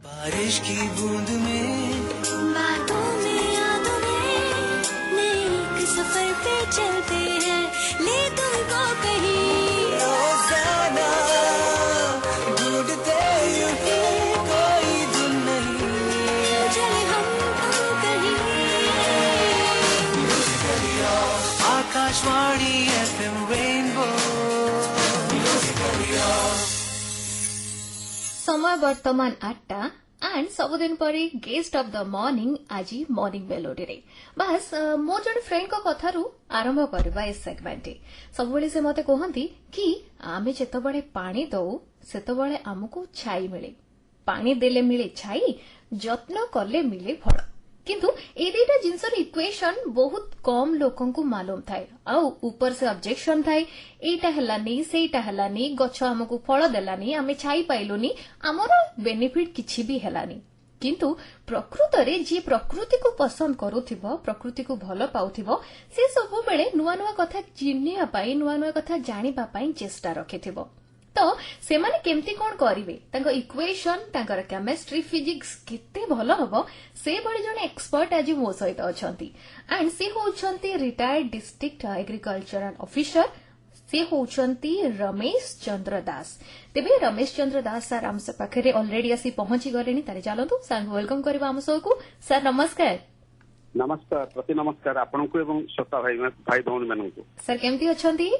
बारिश की बूंद में बातों में यादों में नए सफर पे चलते हैं ले तुमको कहीं रोजाना ढूंढते यूं ही कोई धुन नहीं चले हम तुम कहीं आकाशवाणी FM रेनबो समय वर्तमान 8टा एंड सबुदिन परी गेस्ट ऑफ द मॉर्निंग आज मॉर्निंग मेलोडी रे बस मो जन फ्रेंड को कथारू आरंभ करबा ए सेगमेंट सब बेले से मते कहंती कि आमे जेतबळे पानी दऊ सेतबळे हमकु छाई मिले पानी देले मिले छाई जत्न कले मिले फल किंतु ए दुईटा जिनसर इक्वेशन बहुत कम लोकन को मालूम थाए आउ ऊपर से ऑब्जेक्शन थाए एटा हलानी सेटा हलानी गछ हमकु फल देलानी आमे छाई पाइलुनी हमर बेनिफिट किछि भी हलानी किंतु प्रकृत रे जी प्रकृति को पसंद करूथिबो प्रकृति को भलो पाउथिबो से सब बेले नुवा नुवा कथा चिन्हिया पाई नुवा नुवा कथा जानिबा पाई चेष्टा रखिथिबो तो सेमाने केमती कोन करिवे तांको इक्वेशन तांकर केमिस्ट्री फिजिक्स केते भलो हबो से बडी जने एक्सपर्ट आज मो सहित अछंती एंड से होछंती रिटायर्ड डिस्ट्रिक्ट एग्रीकल्चरल ऑफिसर से होछंती रमेश चंद्र दास तेबे रमेश चंद्र दास सर हमसे पाखरे ऑलरेडी आसी पहुंची गलेनी तारे चलंतु सर वेलकम करबा हम सबको सर नमस्कार नमस्कार प्रति नमस्कार आपनको एवं श्रोता भाई भाई भौणी माननको सर केमती अछंती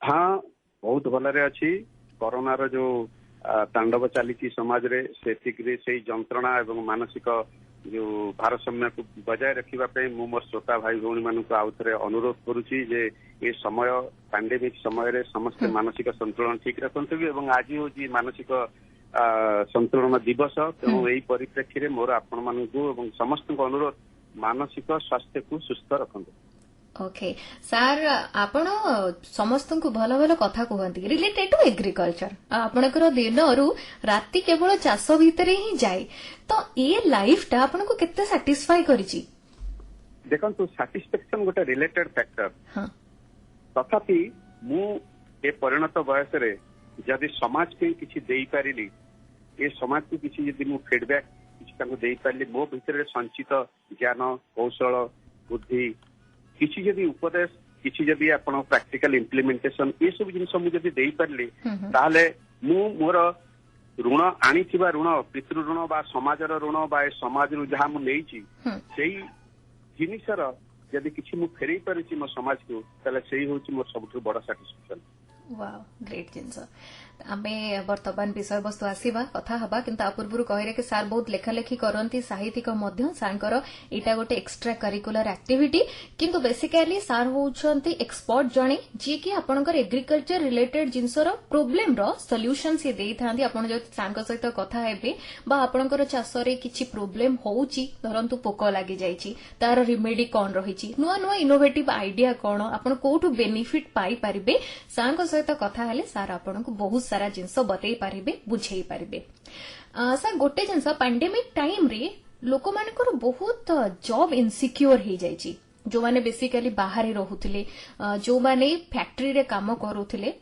हाँ बहुत भलरे अच्छी कोरोना रो जो तांडव चली समाज रे से जंत्रणा एवं मानसिक जो भारसाम्य को बजाय रखा मु मोर श्रोता भाई भौणी मानक आउ थे अनुरोध करुच्ची जे ये समय पैंडेमिक समय रे समस्त मानसिक संतुलन ठीक रखते एवं आज हूँ मानसिक संतुलन दिवस तेणु यही परिप्रेक्षी में मोर आपण मानू समस्त अनुरोध मानसिक स्वास्थ्य को सुस्थ रखते ओके सर आपण समस्त को भल भल कथा कहती रिलेटेड टू एग्रीकल्चर आपणकर दिन राति केवल चाष भितर ही जाए तो ये लाइफ टा आपन को केते सैटिस्फाई करिछि देखंतु सैटिस्फैक्शन गोटे रिलेटेड फैक्टर तथापि मु ए परिणत बयस रे जदि समाज के किछि देई पारिली ए समाज को किछि जदि मु फीडबैक किछि ताको देई पारिली मो भितर संचित ज्ञान कौशल बुद्धि किसी जदि उपदेश किसी जदि आपण प्रैक्टिकल इम्प्लीमेंटेशन ये सब जिन मुझे दे पारे ताहले मु मोर ऋण आनी ऋण पितृ ऋण बा समाजर ऋण बा समाज रु जहाँ मुझे जिनिसर जदि किसी मु फेरई पारिछि मो समाज को ताले सेही होछि मोर सबठु बड़ सैटिस्फैक्शन वाओ ग्रेट जिनस आमे वर्तमान विषय वस्तु आसीबा कथा हबा किंतु पूर्व कहिरे कि सार बहुत लेखालेखी करंती साहित्यिक मध्य सारंकर एटा गोटे एक्स्ट्रा करिकुलर एक्टिविटी किंतु बेसिकली सार होउछंती एक्सपर्ट जणे जे कि आपनकर एग्रीकल्चर रिलेटेड जिनसर प्रॉब्लम रो सॉल्यूशन से देई थांदी आपन जो सांग सहित कथा हेबे बा आपनकर चाष रे किछि प्रॉब्लम होउची धरंतु पोको लागि जाईची तार रिमेडी कोन रहिची नुवा नुवा इनोवेटिव आइडिया कोन आपन कोठु बेनिफिट पाई परिबे सांग सहित कथा हेले सार आपन को बहुत सारा जिनस बतई पारिबे बुझेई पारिबे सर गोटे जिनस पैंडेमिक टाइम रे लोक मानकर बहुत जॉब इनसिक्योर हो जाइछि जो माने बेसिकली बाहर रहुथिले जो माने फैक्ट्री रे काम करूथिले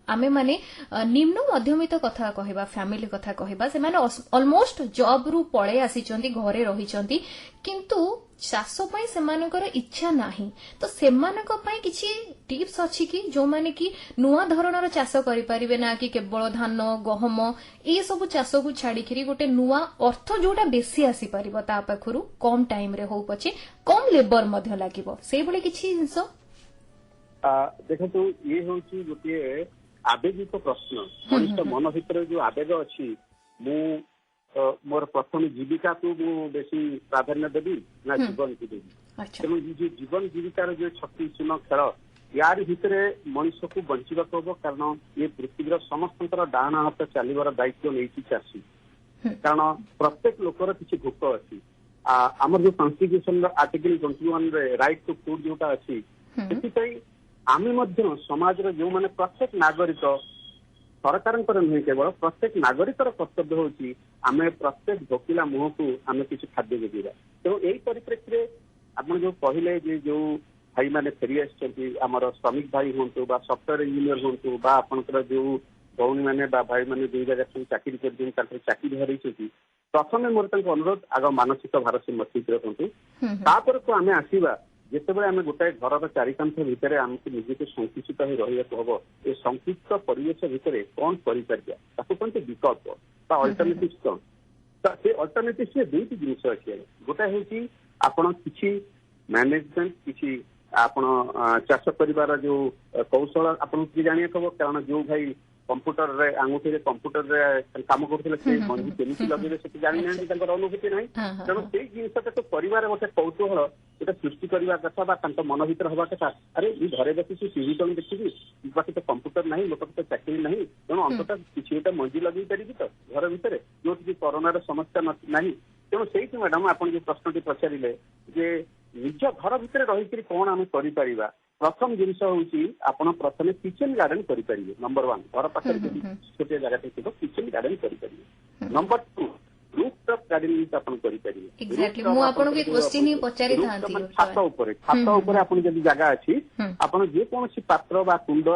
आमे माने निम्न मध्यमित कथा कहबा फैमिली कथा कहबा से माने ऑलमोस्ट जॉब रु पळे आसीचंती घरे रहिचंती किंतु चाष पई सेमानकर इच्छा नाही तो सेमानक पई किछि टिप्स अछि कि जो माने कि नुवा धरणर चाष करि परिबे ना कि केवल धान गहम ए सब चाष को छाडी खरी गोटे नुवा अर्थ जोटा बेसी आसी परिबो ता पाखरु कम टाइम रे हो पछे कम लेबर मध्य लागिबो से बळे किछि जिंस देखंतु ये होछि गोटे आवेगिक प्रश्न मनुष्य मन भितर जो आवेग अच्छी मु मोर प्रथम जीविका को मु बेसी प्राधान्य देवी ना जीवन को देवी तेणु जीवन जीविकार जो छत्ती सुन खेल यार भितर मनुष्य को बंचा हम कारण ये पृथ्वी समस्त डाण हाथ चलवर दायित्व नहीं चाषी कारण प्रत्येक लोकर किसी भोक अच्छी आमर जो constitution article 21 right to food जोटा अच्छी से आमे समाज जो माने प्रत्येक नागरिक सरकार नुहे केवल प्रत्येक नागरिकर कर्तव्य होची आमे प्रत्येक भोकिला मुह को आमे किसी खाद्य जोगा तेणु यही परिप्रेक्षी में आप जो कहले जो भाई मैंने फेरी आमर श्रमिक भाई हूँ सफ्टवेयर इंजीनियर हूँ आपंकर जो भौणी मैंने भाई मैंने जो जगह चाकरी कर चाकरी हरई प्रथमे मोर अनुरोध आग मानसिक भारसाम्य ठीक रखु तापर को आम आसवा जितेबाला आम गोटाए घर चारिकांथ भितर आमको निजे संकुचित रहा हम ए संकुचित परिवेश भितर कौन करते विकल्प अल्टरनेटिव कौन तो से अल्टरनेटिव दुईटी जिन अच्छे गोटाए हूँ आपण किसी मैनेजमेंट किसी आपण चाष कर जो कौशल आपन जाना खबर कारण जो भाई कंप्यूटर रे आंगुठी कंप्यूटर रे काम करते मंजी केमी लगे से जानी ना अनुभूति ना तेणु से जिनसा तो परिवार गोटे कौतूहल गोटे सृष्टि करने कथा मन भर हवा कथा अरे ये घरे बस टीवी कौन देखिए बाकी तो कंप्यूटर ना लोक तो चाकरी ना तेणु अंततः किसी गोटे मंजी लगे पारि तो घर भितर जो कोरोना समस्या ना तेणु से मैडम आप जो प्रश्न पचारे जे निज घर भितर रही कौन आम कर प्रथम जिनस हूँ आप प्रथम किचेन गार्डन करेंगे नंबर 1 घर पाखे छोटे जगह किचेन गार्डन करेंगे नंबर 2 रूफटॉप गार्डनिंग आप छात उपर आप जगह अच्छी आप जेकोसी पात्र कुंड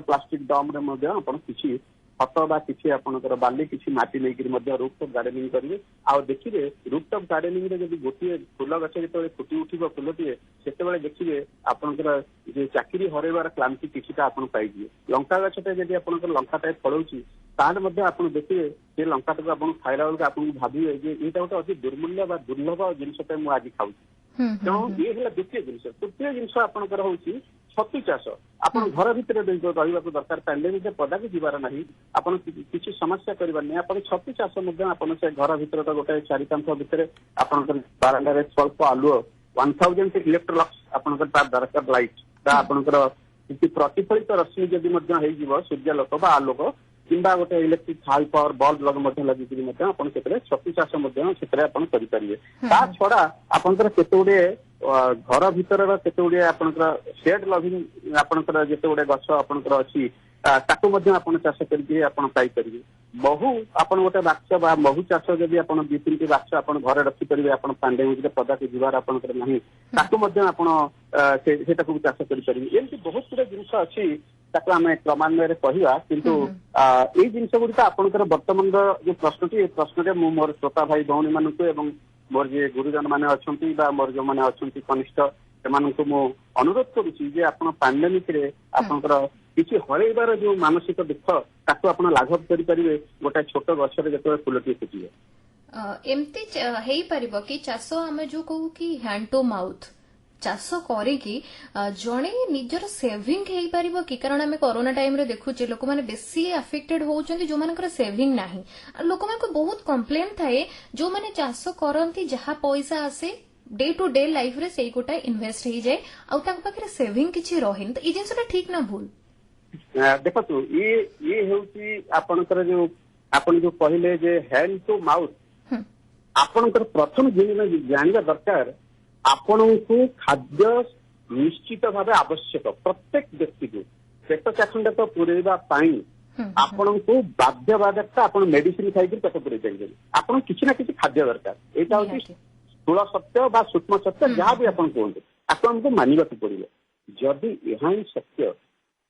प्लास्टिक डम किसी खत बा किसी आपनकर बाली किसी माटी नहीं रूफटॉप गार्डनिंग करेंगे आ देखिए रूफटॉप गार्डनिंग रे जब गोटे फूल गछ जो फुटी उठिब फूलटीए से देखिए आपनकर जो चाकरी हरैबार क्लांति किछिटा आपन पाइबे लंका गछटा जब आपनकर लंकाटा फलोची तार मध्य आपन देखिए से लंकाटा आपन खाइला बेलक आपन भाबिबे जे एटा गोटे अति दुर्मूल्य बा दुर्लभ जिनसटा मु आज खाऊ तेणु ये है द्वितीय जिन तृतीय जिन आपनकर होची छतु चाष आप घर भितर रहा दरकार पैंडेमिक पदा को जीवार ना आप किसी समस्या करवार नहीं आप छतु चाष से घर भितर गोटे चारिकांथ भितर आप बारांडा स्वल्प आलुओ 1000 इलेक्ट्रोलक्स आपंकर दरकार लाइट आपंकर प्रतिफलित रश्मि जदि सूर्यालोक आलोक किंबा गोटे इलेक्ट्रिक हाई पावर बल्ब लगे छतु चाष करेंगे ता छड़ा आपंकर केते घर भितर केते गुड़े आपंकर शेड लविंग आपंकर जेते गुड़े गछ आपंकर अच्छी ताकू चाष करके पाइपर बहु आपन गोटे बाक्स बा महु चाष जब आप 2-3 बाक्स आप घर रखिपारे आप पैंडेमिक पदा को जीवार आपंकर नहीं ताकू चाष करेंगे एमती बहुत गुड़े जिन अच्छी आम क्रमान्वय कहवा किंतु ये जिन गुड़िक आपंकर बर्तमान जो प्रश्न प्रश्न मु मोर श्रोता भाई भौणी मानू मोर जे गुरुजन मैंने अच्छा मोर जो मैंने अच्छा कनिष्ठ से मु अनुरोध करुच्ची आप पैंडेमिक आपंकर किसी हरैबार जो मानसिक दुख ताकू आप लाघव करेंगे गोटे छोट गछरे जो फूलटी फुटे एमती हेई परिबो कि चाष आमे जो कहू कि हैंड टू माउथ चाष करिकी जणे निजर सेविंग हेई परिबो कि कारण आमे कोरोना टाइम रे देखुचे लोक माने बेसी अफेक्टेड होउचंती जो मानकर सेविंग नाही लोक मानको बहुत कंप्लेन थाए जो माने चाष करंती जहा पैसा आसे डे टू डे लाइफ रे सेई गोटा इन्वेस्ट हेई जाय आ ताक पाखरे सेविंग किछि रहिन त ई जिंसटा ठीक ना भूल देखो ये होउची आपनकर जो आपन जो कहले जे हैंड टू माउथ आपनकर प्रथम जिन जानवा दरकार आपण को खाद्य निश्चित भाव आवश्यक प्रत्येक व्यक्ति को पेट चाखंड तो पुरेवा आपण को बाध्य बाधकता आप मेडिसिन खाई पेट पुरे चाहिए आपन किसी ना किसी खाद्य दरकार यहाँ हूँ स्थूल सत्य बा सूक्ष्म सत्य जहाँ भी आप कहते आपको मानवा पड़े जदि यह ही सत्य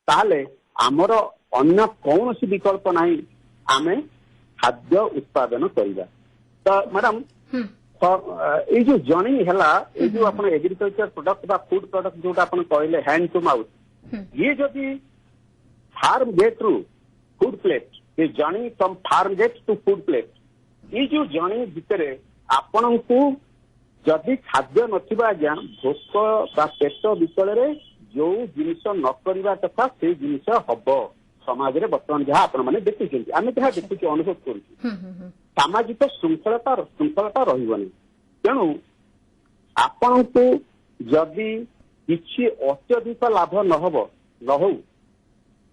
ताले आमर अन्य कौन सी विकल्प ना आम खाद्य उत्पादन करवा तो मैडम ये जो जर्नी है जो आप एग्रीकल्चर प्रोडक्ट बा फूड प्रोडक्ट जो कहले हैंड टू माउथ ये जदि फार्म गेट रु फूड प्लेट ये journey from farm gate to food plate ये जो जर्नी भितर आपण को जदि खाद्य नथिबा आज्ञा भोक बा पेट विकल जो जिनिस न करवा कथा से जिनिस हम समाज में बर्तमान जहाँ आपण मैंने देखुं आम जहाँ देखुचे अनुभव कर सामाजिक श्रृंखलता रही तेणु आपण को जदि किसी अत्यधिक लाभ न हो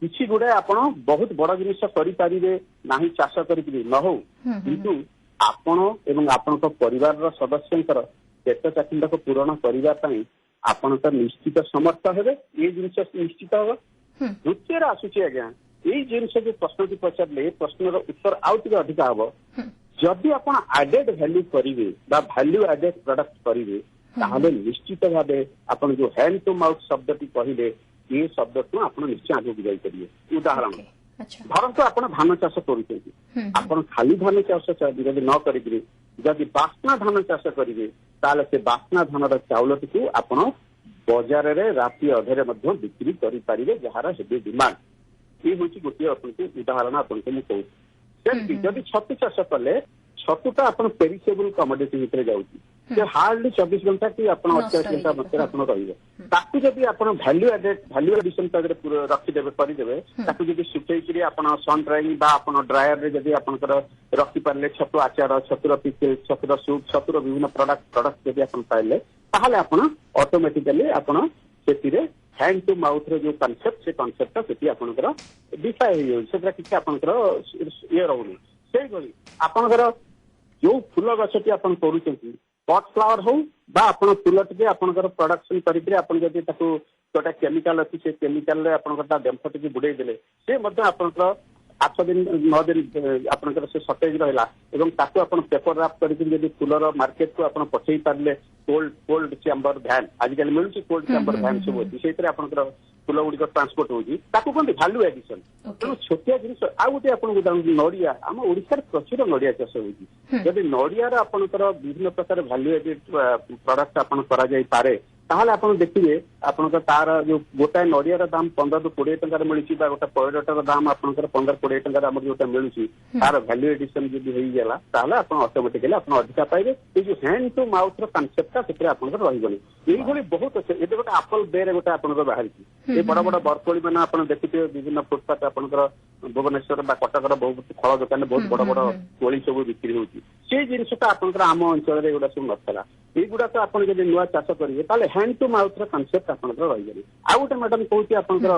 किसी गुड़े आपण बहुत बड़ जिनिस करें ना चाष कर न हो किंतु आपण एवं आपण परिवार सदस्यंकर पेट चाखिंड को पूरण करने आपण तो निश्चित समर्थ हे ये जिनिस निश्चित हम द्वितीय आसूची आज्ञा ये जिन जो प्रश्न पचारे प्रश्नर उत्तर आउ टे अधिक हम जदि आप एडेड वैल्यू करेंगे वैल्यू एडेड प्रोडक्ट करेंगे ताहले निश्चित भाव आप जो हैंड टू माउथ शब्द कहले ये शब्द को आप निश्चय आगे जापर उदाहरण अच्छा ଧରନ୍ତୁ ଆପଣ ଧାନ ଚାଷ କରୁଛନ୍ତି, ଆପଣ ଖାଲି ଧାନ ଚାଷ ଯଦି ନ କରିକିରି ଯଦି ବାସ୍ନା ଧାନ ଚାଷ କରିବେ ତାହେଲେ ସେ ବାସ୍ନା ଧାନର ଚାଉଳଟିକୁ ଆପଣ ବଜାରରେ ରାତି ଅଧରେ ମଧ୍ୟ ବିକ୍ରି କରିପାରିବେ, ଯାହାର ହେଭି ଡିମାଣ୍ଡ। ଇଏ ହେଉଛି ଗୋଟିଏ ଆପଣଙ୍କୁ ଉଦାହରଣ ଆପଣଙ୍କୁ ମୁଁ କହୁଛି। ସେମିତି ଯଦି ଛତୁ ଚାଷ କଲେ ଛତୁଟା ଆପଣ ପେରିସେବୁଲ କମୋଡିଟି ଭିତରେ ଯାଉଛି, ସେ ହାର୍ଡଲି 24 ଘଣ୍ଟା କି ଆପଣ 48 ଘଣ୍ଟା ମଧ୍ୟରେ ଆପଣ ରହିବେ। ତାକୁ ଯଦି ଆପଣ ଭାଲ୍ୟୁ ଆଡିସନ ରଖିଦେବେ କରିଦେବେ, ତାକୁ ଯଦି ଶୁଖେଇକିରି ଆପଣ ସନ୍ ଡ୍ରାଇଂ ବା ଆପଣ ଡ୍ରାୟରରେ ଯଦି ଆପଣଙ୍କର ରଖିପାରିଲେ ଛତୁ ଆଚାର, ଛତୁର ପିକଲ, ଛତୁର ସୁପ୍, ଛତୁର ବିଭିନ୍ନ ପ୍ରଡକ୍ଟ ଯଦି ଆପଣ ପାଇଲେ, ତାହେଲେ ଆପଣ ଅଟୋମେଟିକାଲି ଆପଣ ସେଥିରେ ହ୍ୟାଣ୍ଡ ଟୁ ମାଉଥ ର ଯୋଉ କନସେପ୍ଟ, ସେ କନସେପ୍ଟଟା ସେଠି ଆପଣଙ୍କର ଡିଫାଏ ହେଇଯାଉଛି, ସେଥିରେ କିଛି ଆପଣଙ୍କର ଇଏ ରହୁନି। ସେଇଭଳି ଆପଣଙ୍କର ଯୋଉ ଫୁଲ ଗଛଟି ଆପଣ କରୁଛନ୍ତି, ପଟ୍ ଫ୍ଲାୱାର ହଉ ବା ଆପଣ ଫୁଲ ଟିକେ ଆପଣଙ୍କର ପ୍ରଡକ୍ସନ କରିକି ଆପଣ ଯଦି ତାକୁ ଗୋଟେ କେମିକାଲ ଅଛି, ସେ କେମିକାଲରେ ଆପଣଙ୍କର ତା ଡେମ୍ଫ ଟିକେ ବୁଡେଇ ଦେଲେ, ସେ ମଧ୍ୟ ଆପଣଙ୍କର 8 ଦିନ 9 ଦିନ ଆପଣଙ୍କର ସେ ସତେଜ ରହିଲା ଏବଂ ତାକୁ ଆପଣ ପେପର ରାପ୍ କରିକି ଯଦି ଫୁଲର ମାର୍କେଟକୁ ଆପଣ ପଠେଇ ପାରିଲେ, କୋଲ୍ଡ ଚାମ୍ବର ଭ୍ୟାନ୍ ଆଜିକାଲି ମିଳୁଛି, କୋଲ୍ଡ ଚାମ୍ବର ଭ୍ୟାନ୍ ସବୁ ଅଛି, ସେଇଥିରେ ଆପଣଙ୍କର ଫୁଲ ଗୁଡିକ ଟ୍ରାନ୍ସପୋର୍ଟ ହଉଛି, ତାକୁ କୁହନ୍ତି ଭାଲ୍ୟୁ ଆଡିସନ। ତେଣୁ ଛୋଟିଆ ଜିନିଷ। ଆଉ ଗୋଟେ ଆପଣଙ୍କୁ ଉଦାହରଣ, ନଡିଆ, ଆମ ଓଡିଶାରେ ପ୍ରଚୁର ନଡିଆ ଚାଷ ହଉଛି। ଯଦି ନଡିଆର ଆପଣଙ୍କର ବିଭିନ୍ନ ପ୍ରକାର ଭାଲ୍ୟୁ ଆଡେଡ ପ୍ରଡକ୍ଟ ଆପଣ କରାଯାଇପାରେ, ତାହେଲେ ଆପଣ ଦେଖିବେ ଆପଣଙ୍କର ତାର ଯୋଉ ଗୋଟାଏ ନଡିଆର ଦାମ 15 ରୁ 20 ଟଙ୍କାରେ ମିଳୁଛି ବା ଗୋଟେ ପଇଡଟାର ଦାମ ଆପଣଙ୍କର 15-20 ଟଙ୍କାରେ ଆମର ଯୋଉଟା ମିଳୁଛି, ତାର ଭାଲ୍ୟୁ ଏଡିସନ ଯଦି ହେଇଗଲା ତାହେଲେ ଆପଣ ଅଟୋମେଟିକାଲି ଆପଣ ଅଧିକା ପାଇବେ। ଏଇ ଯୋଉ ହ୍ୟାଣ୍ଡ ଟୁ ମାଉଥ ର କନସେପ୍ଟଟା ସେଥିରେ ଆପଣଙ୍କର ରହିବନି। ଏଇଭଳି ବହୁତ ଅଛି। ଏବେ ଗୋଟେ ଆପଲ ବେରେ ଗୋଟେ ଆପଣଙ୍କର ବାହାରିଛି, ଏ ବଡ ବଡ ବରକୋଳି ମାନେ ଆପଣ ଦେଖୁଥିବେ ବିଭିନ୍ନ ଫୁଟପାଥ ଆପଣଙ୍କର ଭୁବନେଶ୍ୱର ବା କଟକର ବହୁତ ଫଳ ଦୋକାନରେ ବହୁତ ବଡ ବଡ କୋଳି ସବୁ ବିକ୍ରି ହଉଛି। ସେଇ ଜିନିଷଟା ଆପଣଙ୍କର ଆମ ଅଞ୍ଚଳରେ ଏଗୁଡା ସବୁ ନଥିଲା। এইগুড়াক ଆପଣ ଯଦି ନୂଆ ଚାଷ କରିବେ ତାହେଲେ ହ୍ୟାଣ୍ଡ ଟୁ ମାଉଥ ର କନସେପ୍ଟ ଆପଣଙ୍କର ରହିଯାଏ। ଆଉ ଗୋଟେ ମ୍ୟାଡାମ କହୁଛି ଆପଣଙ୍କର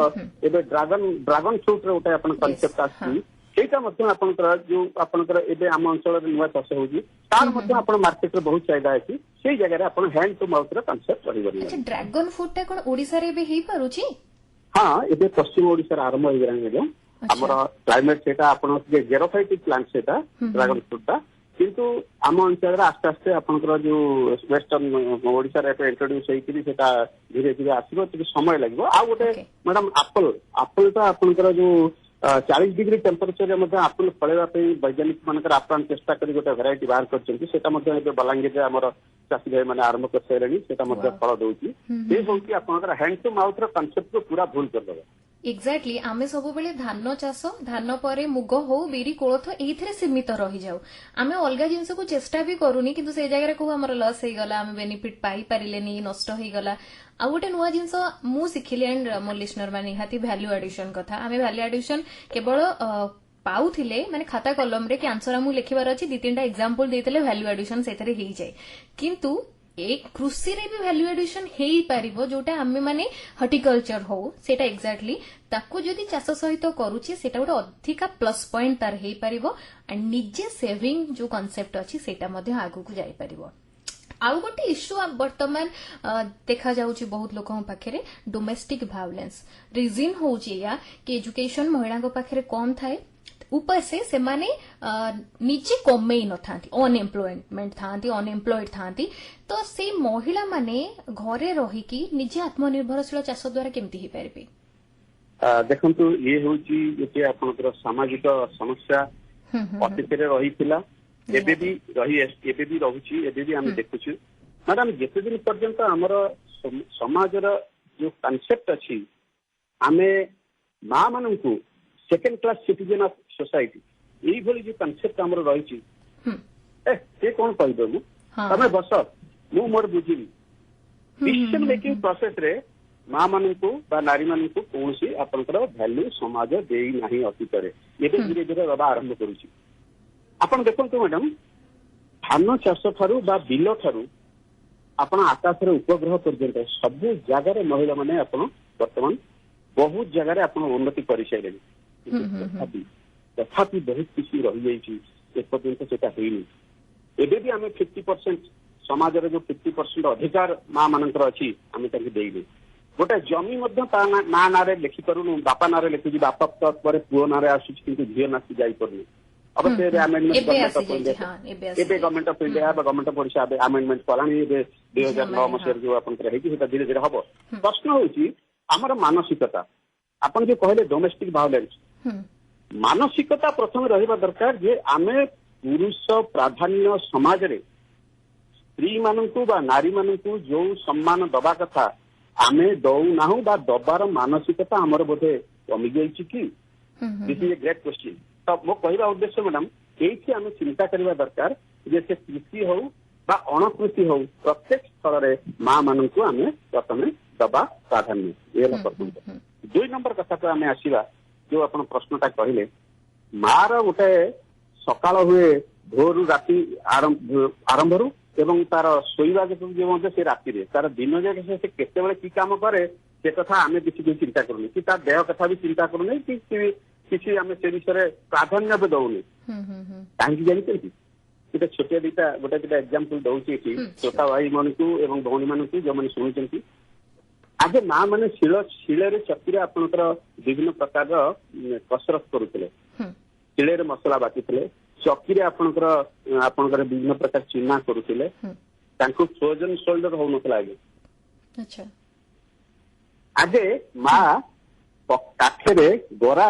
ଏବେ ଡ୍ରାଗନ ଫ୍ରୁଟ ର ଗୋଟେ ଆପଣ କନସେପ୍ଟ ଆସିଛି, ସେଇଟା ମଧ୍ୟ ଆପଣଙ୍କର ଯୋଉ ଆପଣଙ୍କର ଏବେ ଆମ ଅଞ୍ଚଳରେ ନୂଆ ଚାଷ ହଉଛି, ତାର ମଧ୍ୟ ଆପଣ ମାର୍କେଟରେ ବହୁତ ଚାହିଦା ଅଛି। ସେଇ ଜାଗାରେ ଆପଣ ହ୍ୟାଣ୍ଡ ଟୁ ମାଉଥ ର କନସେପ୍ଟ ରହିବନି। ଡ୍ରାଗନ ଫ୍ରୁଟ ଟା କଣ ଓଡିଶାରେ ଏବେ ହେଇପାରୁଛି? ହଁ, ଏବେ ପଶ୍ଚିମ ଓଡିଶାରେ ଆରମ୍ଭ ହେଇଗଲାଣି ମ୍ୟାଡାମ। ଆମର କ୍ଲାଇମେଟ ସେଇଟା ଆପଣ ଜେରୋଫାଇଟିକ୍ ପ୍ଲାଣ୍ଟ ସେଇଟା ଡ୍ରାଗନ ଫ୍ରୁଟ ଟା, କିନ୍ତୁ ଆମ ଅଞ୍ଚଳରେ ଆସ୍ତେ ଆସ୍ତେ ଆପଣଙ୍କର ଯୋଉ ୱେଷ୍ଟର୍ଣ୍ଣ ଓଡିଶାରେ ଏବେ ଇଣ୍ଟ୍ରୋଡ୍ୟୁସ ହେଇକିରି ସେଟା ଧୀରେ ଧୀରେ ଆସିବ, ଟିକେ ସମୟ ଲାଗିବ। ଆଉ ଗୋଟେ ମ୍ୟାଡାମ ଆପଲଟା ଆପଣଙ୍କର ଯୋଉ 40 ଡିଗ୍ରୀ ଟେମ୍ପରେଚରରେ ମଧ୍ୟ ଆପଲ ଫଳେଇବା ପାଇଁ ବୈଜ୍ଞାନିକ ମାନଙ୍କର ଆପ୍ରାଣ ଚେଷ୍ଟା କରି ଗୋଟେ ଭେରାଇଟି ବାହାର କରିଛନ୍ତି। ସେଟା ମଧ୍ୟ ଏବେ ବଲାଙ୍ଗୀରରେ ଆମର ଚାଷୀ ଭାଇ ମାନେ ଆରମ୍ଭ କରିସାରିଲେଣି, ସେଟା ମଧ୍ୟ ଫଳ ଦଉଛି। ସେ ହଉଛି ଆପଣଙ୍କର ହ୍ୟାଣ୍ଡ ଟୁ ମାଉଥ ର କନସେପ୍ଟକୁ ପୁରା ଭୁଲ କରିଦେବ। ଏକ୍ଜାକ୍ଟଲି, ଆମେ ସବୁବେଳେ ଧାନ ଚାଷ, ଧାନ ପରେ ମୁଗ ହଉ, ବିରି, କୋଳଥ ଏଇଥିରେ ସୀମିତ ରହିଯାଉ। ଆମେ ଅଲଗା ଜିନିଷକୁ ଚେଷ୍ଟା ବି କରୁନି, କିନ୍ତୁ ସେଇ ଜାଗାରେ କହୁ ଆମର ଲସ୍ ହେଇଗଲା, ଆମେ ବେନିଫିଟ୍ ପାଇପାରିଲେନି, ନଷ୍ଟ ହେଇଗଲା। ଆଉ ଗୋଟେ ନୂଆ ଜିନିଷ ମୁଁ ଶିଖିଲି, ଆଣ୍ଡ ମୋ ଲିସନର ମାନେ ନିହାତି ଭ୍ୟାଲ୍ୟୁ ଆଡିସନ କଥା। ଆମେ ଭ୍ୟାଲ୍ୟୁ ଆଡିସନ କେବଳ ପାଉଥିଲେ ମାନେ ଖାତା କଲମରେ କି ଆନ୍ସର ଆମକୁ ଲେଖିବାର ଅଛି, 2-3ଟା ଏକ୍ସାମ୍ପଲ ଦେଇଥିଲେ ଭ୍ୟାଲ୍ୟୁ ଆଡିସନ ସେଥିରେ ହେଇଯାଏ। କିନ୍ତୁ ଏ କୃଷିରେ ବି ଭ୍ୟାଲ୍ୟୁ ଆଡିସନ ହେଇପାରିବ, ଯୋଉଟା ଆମେ ମାନେ ହର୍ଟିକଲଚର ହଉ, ସେଇଟା ଏକ୍ଜାକ୍ଟଲି ତାକୁ ଯଦି ଚାଷ ସହିତ କରୁଛି ସେଇଟା ଗୋଟେ ଅଧିକା ପ୍ଲସ୍ ପଏଣ୍ଟ ତାର ହେଇପାରିବ। ଆଣ୍ଡ ନିଜେ ସେଭିଂ ଯୋଉ କନସେପ୍ଟ ଅଛି ସେଇଟା ମଧ୍ୟ ଆଗକୁ ଯାଇପାରିବ। ଆଉ ଗୋଟେ ଇସ୍ୟୁ ବର୍ତ୍ତମାନ ଦେଖାଯାଉଛି ବହୁତ ଲୋକଙ୍କ ପାଖରେ, ଡୋମେଷ୍ଟିକ ଭାয়োଲେନ୍ସ। ରିଜିନ୍ ହଉଛି ଏଇଆ କି ଏଜୁକେସନ ମହିଳାଙ୍କ ପାଖରେ କମ୍ ଥାଏ, ଉପସେ ସେମାନେ ନିଜେ କମେଇ ନଥାନ୍ତି, ଅନଏମ୍ପ୍ଲଏଡ୍ ଥାନ୍ତି। ତ ସେଇ ମହିଳା ମାନେ ଘରେ ରହିକି ନିଜେ ଆତ୍ମନିର୍ଭରଶୀଳ ଚାଷ ଦ୍ୱାରା କେମିତି ହେଇପାରିବେ? ଦେଖନ୍ତୁ, ଇଏ ହଉଛି ଗୋଟେ ଆପଣଙ୍କର ସାମାଜିକ ସମସ୍ୟା, ଅତୀତରେ ରହିଥିଲା, ଏବେ ବି ରହୁଛି, ଏବେ ବି ଆମେ ଦେଖୁଛୁ। ମ୍ୟାଡାମ, ଯେତେ ଦିନ ପର୍ଯ୍ୟନ୍ତ ଆମର ସମାଜର ଯୋଉ କନସେପ୍ଟ ଅଛି, ଆମେ ମା ମାନଙ୍କୁ second class citizen of society, এইଭଳି ଯୋଉ କନସେପ୍ଟ ଆମର ରହିଛି, ସେ କଣ କହିବ, ମୁଁ ତମେ ବସ, ମୁଁ ମୋର ବୁଝିବି। ଡିସିସନ ମେକିଂ ପ୍ରୋସେସରେ ମା ମାନଙ୍କୁ ବା ନାରୀ ମାନଙ୍କୁ କୌଣସି ଆପଣଙ୍କର ଭ୍ୟାଲ୍ୟୁ ସମାଜ ଦେଇନାହିଁ ଅତୀତରେ, ଏବେ ଧୀରେ ଧୀରେ ଦେବା ଆରମ୍ଭ କରୁଛି। ଆପଣ ଦେଖନ୍ତୁ ମ୍ୟାଡାମ, ଧାନ ଚାଷ ଠାରୁ ବା ବିଲ ଠାରୁ ଆପଣ ଆକାଶରେ ଉପଗ୍ରହ ପର୍ଯ୍ୟନ୍ତ ସବୁ ଜାଗାରେ ମହିଳା ମାନେ ଆପଣ ବର୍ତ୍ତମାନ ବହୁତ ଜାଗାରେ ଆପଣ ଉନ୍ନତି କରିସାରିଲେଣି। ତଥାପି ବହୁତ କିଛି ରହିଯାଇଛି, ଏପର୍ଯ୍ୟନ୍ତ ସେଟା ହେଇନି। ଏବେ ବି ଆମେ 50% ସମାଜରେ ଯୋଉ 50% ଅଧିକାର ମା ମାନଙ୍କର ଅଛି, ଆମେ ତାଙ୍କୁ ଦେଇନୁ। ଗୋଟେ ଜମି ମଧ୍ୟ ତା ମା ନାଁରେ ଲେଖିପାରୁନୁ, ବାପା ନାଁରେ ଲେଖୁଛି, ବାପା ପରେ ପୁଅ ନାଁରେ ଆସୁଛି, କିନ୍ତୁ ଝିଅ ନାଁରେ ଯାଇପାରୁନି। ଅବଶ୍ୟ ଏବେ ଆମେଣ୍ଡମେଣ୍ଟ ଗଭର୍ଣ୍ଣମେଣ୍ଟ ଅଫ୍ ଇଣ୍ଡିଆ ବା ଗଭର୍ଣ୍ଣମେଣ୍ଟ ଅଫ୍ ଓଡିଶା ଆମେଣ୍ଡମେଣ୍ଟ କଲାଣି। ଏବେ 2009 ମସିହାରେ ଯୋଉ ଆପଣଙ୍କର ହେଇଛି, ସେଟା ଧୀରେ ଧୀରେ ହବ। ପ୍ରଶ୍ନ ହଉଛି ଆମର ମାନସିକତା। ଆପଣ ଯୋଉ କହିଲେ ଡୋମେଷ୍ଟିକ ଭାয়োଲେନ୍ସ, ମାନସିକତା ପ୍ରଥମେ ରହିବା ଦରକାର ଯେ ଆମେ ପୁରୁଷ ପ୍ରାଧାନ୍ୟ ସମାଜରେ ସ୍ତ୍ରୀ ମାନଙ୍କୁ ବା ନାରୀ ମାନଙ୍କୁ ଯୋଉ ସମ୍ମାନ ଦବା କଥା ଆମେ ଦଉନାହୁଁ ବା ଦବାର ମାନସିକତା ଆମର ବୋଧେ କମିଯାଇଛି କି? This is a great question. ତ ମୋ କହିବା ଉଦ୍ଦେଶ୍ୟ ମ୍ୟାଡାମ ଏଇଠି ଆମେ ଚିନ୍ତା କରିବା ଦରକାର ଯେ ସେ କୃଷି ହଉ ବା ଅଣକୃଷି ହଉ ପ୍ରତ୍ୟେକ ସ୍ଥଳରେ ମା ମାନଙ୍କୁ ଆମେ ପ୍ରଥମେ ଦବା ପ୍ରାଧାନ୍ୟ। ଏ ହେଲା ପ୍ରଥମ କଥା। 2 ନମ୍ବର କଥାକୁ ଆମେ ଆସିବା ଯୋଉ ଆପଣ ପ୍ରଶ୍ନଟା କହିଲେ ମାର ଗୋଟେ ସକାଳ ହୁଏ ଭୋରୁ ରାତି ଆରମ୍ଭରୁ ଏବଂ ତାର ଶୋଇବା ଯେ ମଧ୍ୟ ସେ ରାତିରେ ତାର ଦିନ ଯାକ ସେ କେତେବେଳେ କି କାମ କରେ ସେ କଥା ଆମେ କିଛି ଚିନ୍ତା କରୁନି କି ତା ଦେହ କଥା ବି ଚିନ୍ତା କରୁନି କି କିଛି ଆମେ ସେ ବିଷୟରେ ପ୍ରାଧାନ୍ୟ ବି ଦଉନି। କାହିଁକି ଜାଣିଛନ୍ତି? ଗୋଟେ ଛୋଟିଆ ଗୋଟେ ଦିଟା ଏକ୍ଜାମ୍ପଲ ଦଉଛି ଏଠି ଛୋଟା ଭାଇ ମାନଙ୍କୁ ଏବଂ ଭଉଣୀ ମାନଙ୍କୁ ଯୋଉମାନେ ଶୁଣୁଛନ୍ତି। ଆଗେ ମା ମାନେ ଶିଳରେ ଚକିରେ ଆପଣଙ୍କର ବିଭିନ୍ନ ପ୍ରକାରର କସରତ କରୁଥିଲେ। ଶିଳରେ ମସଲା ବାଟିଥିଲେ, ଚକିରେ ଆପଣଙ୍କର ବିଭିନ୍ନ ପ୍ରକାର ଚିହ୍ନା କରୁଥିଲେ। ତାଙ୍କୁ ଫ୍ରୋଜନ ସୋଲ୍ଡର ହଉନଥିଲା ଆଗେ ମା କାଠରେ ଗରା